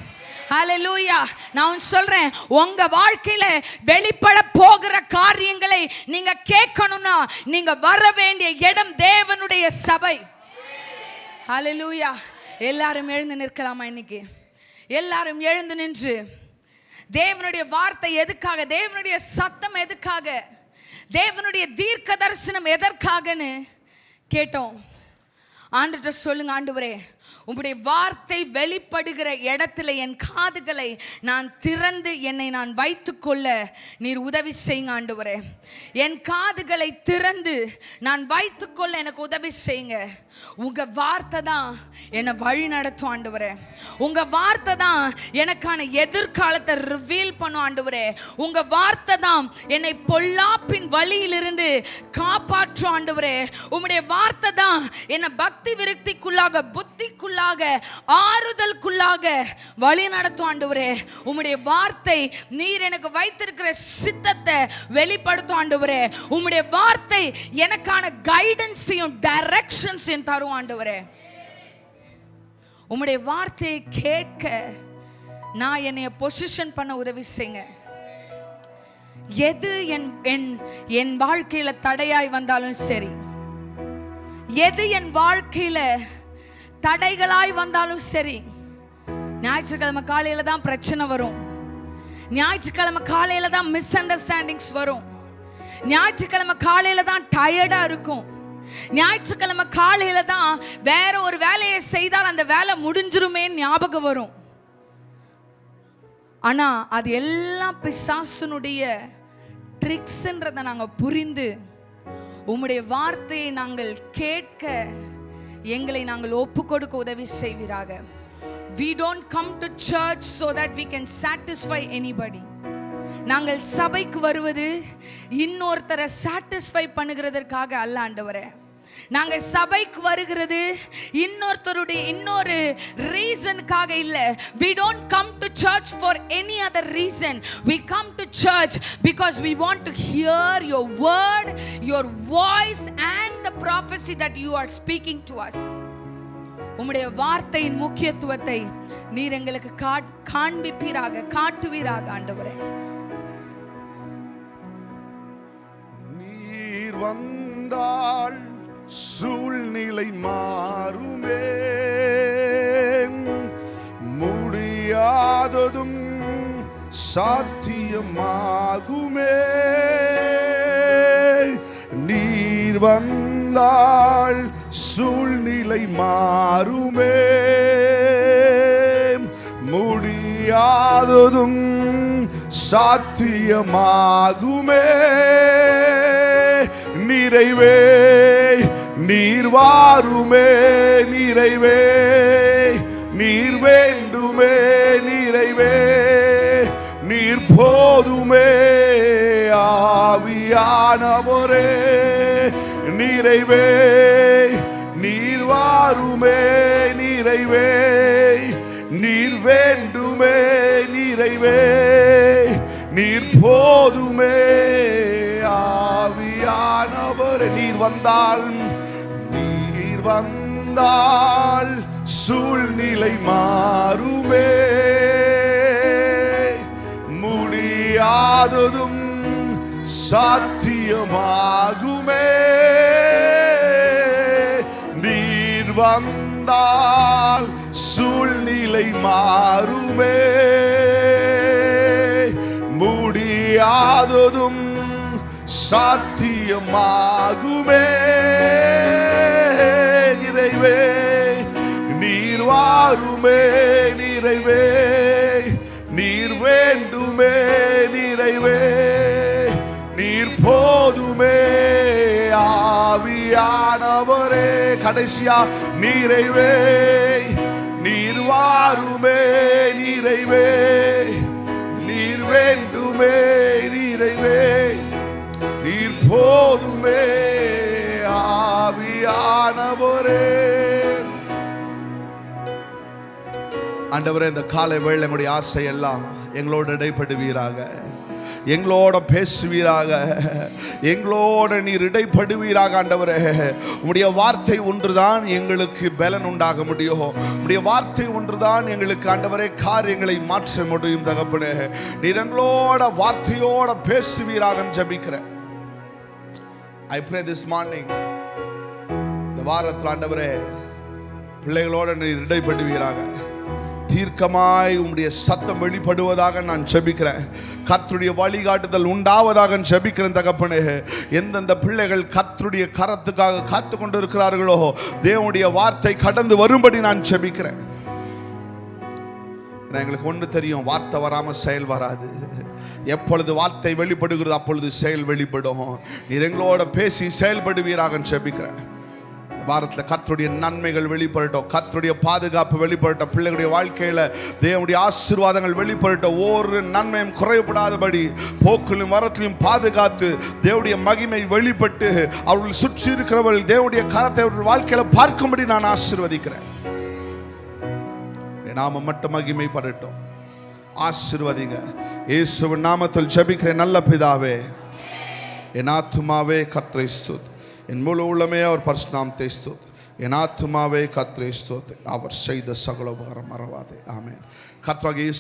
S1: ஹல்லேலூயா. நான் சொல்றேன், உங்க வாழ்க்கையில வெளிப்பட போகிற காரியங்களை நீங்க கேட்கணும்னா நீங்க வர வேண்டிய இடம் தேவனுடைய சபை. ஹல்லேலூயா. எல்லாரும் எழுந்து நிற்கலாமா? இன்னைக்கு எல்லாரும் எழுந்து நின்று, தேவனுடைய வார்த்தை எதுக்காக, தேவனுடைய சத்தம் எதுக்காக, தேவனுடைய தீர்க்க தரிசனம் எதற்காகன்னு கேட்டோம். ஆண்டவர்கிட்ட சொல்லுங்க, ஆண்டவரே உம்முடைய வார்த்தை வெளிப்படுகிற இடத்துல என் காதுகளை நான் திறந்து என்னை நான் வைத்துக்கொள்ள நீர் உதவி செய்யுங்க ஆண்டவரே. என் காதுகளை திறந்து நான் வைத்துக்கொள்ள எனக்கு உதவி செய்யுங்க. உங்க வார்த்தை தான் என்னை வழி நடத்தும் ஆண்டவரே. உங்க வார்த்தை தான் எனக்கான எதிர்காலத்தை ரிவீல் பண்ணும் ஆண்டவரே. உங்க வார்த்தை தான் என்னை பொல்லாப்பின் வழியிலிருந்து காப்பாற்றும் ஆண்டவரே. உம்முடைய வார்த்தை தான் என்னை பக்தி விருத்திக்குள்ளாக, புத்திக்குள்ளாக, ஆறுதலுக்குள்ளாக வழி நடத்தும் ஆண்டவரே. உம்முடைய வார்த்தை நீர் எனக்கு வைத்திருக்கிற சித்தத்தை வெளிப்படுத்தும் ஆண்டவரே. உம்முடைய வார்த்தை எனக்கான கைடன்ஸையும் டைரக்ஷன்ஸையும் தரும் ஆண்டவரே. உம்முடைய வார்த்தையை கேட்க நான் என்னைய பொசிஷன் பண்ண உதவி செய்யுங்க. எது என் வாழ்க்கையில தடையாய் வந்தாலும் சரி, எது என் வாழ்க்கையில தடைகளாய் வந்தாலும் சரி, ஞாயிற்றுக்கிழமை காலையில தான் பிரச்சனை வரும், ஞாயிற்றுக்கிழமை காலையில தான் மிஸ் அண்டர்ஸ்டாண்டிங்ஸ் வரும், ஞாயிற்றுக்கிழமை காலையில தான் டயர்டா இருக்கும், ஞாயிற்றுக்கிழமை காலையில தான் வேற ஒரு வேலையை செய்தால் அந்த வேலை முடிஞ்சிருமே ஞாபகம் வரும். ஆனா அது எல்லாம் பிசாசுனுடைய ட்ரிக்ஸ்ன்றதை நாங்கள் புரிந்து உம்முடைய வார்த்தையை நாங்கள் கேட்க எங்களை நாங்கள் ஒப்பு கொடுக்க உதவி செய்வீராக. We don't come to church so that we can satisfy anybody. நாங்கள் சபைக்கு வருவது இன்னொருத்தரை சாட்டிஸ்ஃபை பண்ணுகிறதற்காக அல்ல ஆண்டவரே. நாங்கள் சபைக்கு வருகிறது இன்னொரு ரீசனுக்காக இல்லை. We don't come to church for any other reason. We come to church because we want to hear your word, your voice and the prophecy that you are speaking to us. உம்முடைய வார்த்தையின் முக்கியத்துவத்தை நீர் எங்களுக்கு காண்பிப்பீராக, காட்டுவீராக ஆண்டவரே.
S2: நீர் வந்தால் சூழ்நிலை மாறுமே, முடியாததும் சாத்தியமாகுமே. நீர் வந்தால் சூழ்நிலை மாறுமே, முடியாததும் சாத்தியமாகுமே. நிறைவே நீர் வாருமே, நிறைவே நீர் வேண்டுமே, நிறைவே நீர் போதுமே. ஆவியானவரே நிறைவே நீர் வாருமே, நிறைவே நீர் வேண்டுமே, நிறைவே நீர் போதுமே. ஆவியானவரே நீர் வந்தால் சூழ்நிலை மாறுமே, முடியாததும் சாத்தியமாகுமே. நீர் வந்தால் சூழ்நிலை மாறுமே, முடியாததும் சாத்தியமாகுமே. நிறைவே நீர் வாருமே, நிறைவே நீர் வேண்டுமே, நிறைவே நீர் போதுமே. ஆவியானவரே கடைசியா நிறைவே நீர் வாருமே, நிறைவே நீர் வேண்டுமே, நிறைவே நீர் போதுமே. ஆவியானவரே ஆண்டவரே, இந்த காலை வேளை எங்களுடைய ஆசை எல்லாம் எங்களோடு இடைப்படுவீராக, எங்களோட பேசுவீராக, எங்களோட நீர் இடைப்படுவீராக. ஆண்டவரே, உம்முடைய வார்த்தை ஒன்றுதான் எங்களுக்கு பலன் உண்டாக முடியும். உம்முடைய வார்த்தை ஒன்றுதான் எங்களுக்கு ஆண்டவரே காரியங்களை மாற்ற முடியும். தகப்பனே, நீர் எங்களோட வார்த்தையோட பேசுவீராக ஜெபிக்கிறேன். I pray this morning, இந்த வாரத்தில் ஆண்டவரே பிள்ளைகளோட நீர் இடைப்படுவீராக. தீர்க்கமாய் உம்முடைய சத்தம் வெளிப்படுவதாக நான் ஜெபிக்கிறேன். கர்த்தருடைய வழிகாட்டுதல் உண்டாவதாக ஜெபிக்கிறேன் தகப்பனே. எந்தெந்த பிள்ளைகள் கர்த்தருடைய கரத்துக்காக காத்து கொண்டு இருக்கிறார்களோ தேவனுடைய வார்த்தை கடந்து வரும்படி நான் ஜெபிக்கிறேன். எங்களுக்கு ஒன்று தெரியும், வார்த்தை வராம செயல் வராது. எப்பொழுது வார்த்தை வெளிப்படுகிறது அப்பொழுது செயல் வெளிப்படும். நீர் எங்களோட பேசி செயல்படுவீராக ஜெபிக்கிறேன். வாரத்தில் கர்த்தருடைய நன்மைகள் வெளிப்படட்டும், கர்த்தருடைய பாதுகாப்பு வெளிப்படட்டும், பிள்ளைகளுடைய வாழ்க்கையில் தேவனுடைய ஆசீர்வாதங்கள் வெளிப்படட்டும். ஒரு நன்மையும் குறைபடாதபடி போக்கிலும் வரத்திலும் பாதுகாத்து தேவனுடைய மகிமை வெளிப்பட்டு அவர்கள் சுற்றி இருக்கிறவர்கள் தேவனுடைய கரத்தை அவர்கள் வாழ்க்கையில் பார்க்கும்படி நான் ஆசீர்வதிக்கிறேன். நாம மட்டும் மகிமைப்படட்டும். ஆசீர்வதிங்க. இயேசுவின் நாமத்தில் ஜெபிக்கிறேன் நல்ல பிதாவே. என் ஆத்துமாவே கர்த்தரை ஸ்துதி, என் முழு உள்ளமே அவர் பரிசுநாமத்தை ஸ்துதி. என் ஆத்துமாவே கர்த்தரை ஸ்துதி, அவர் செய்த சகல உபகாரம் மறவாதே. ஆமென். கர்த்தராகிய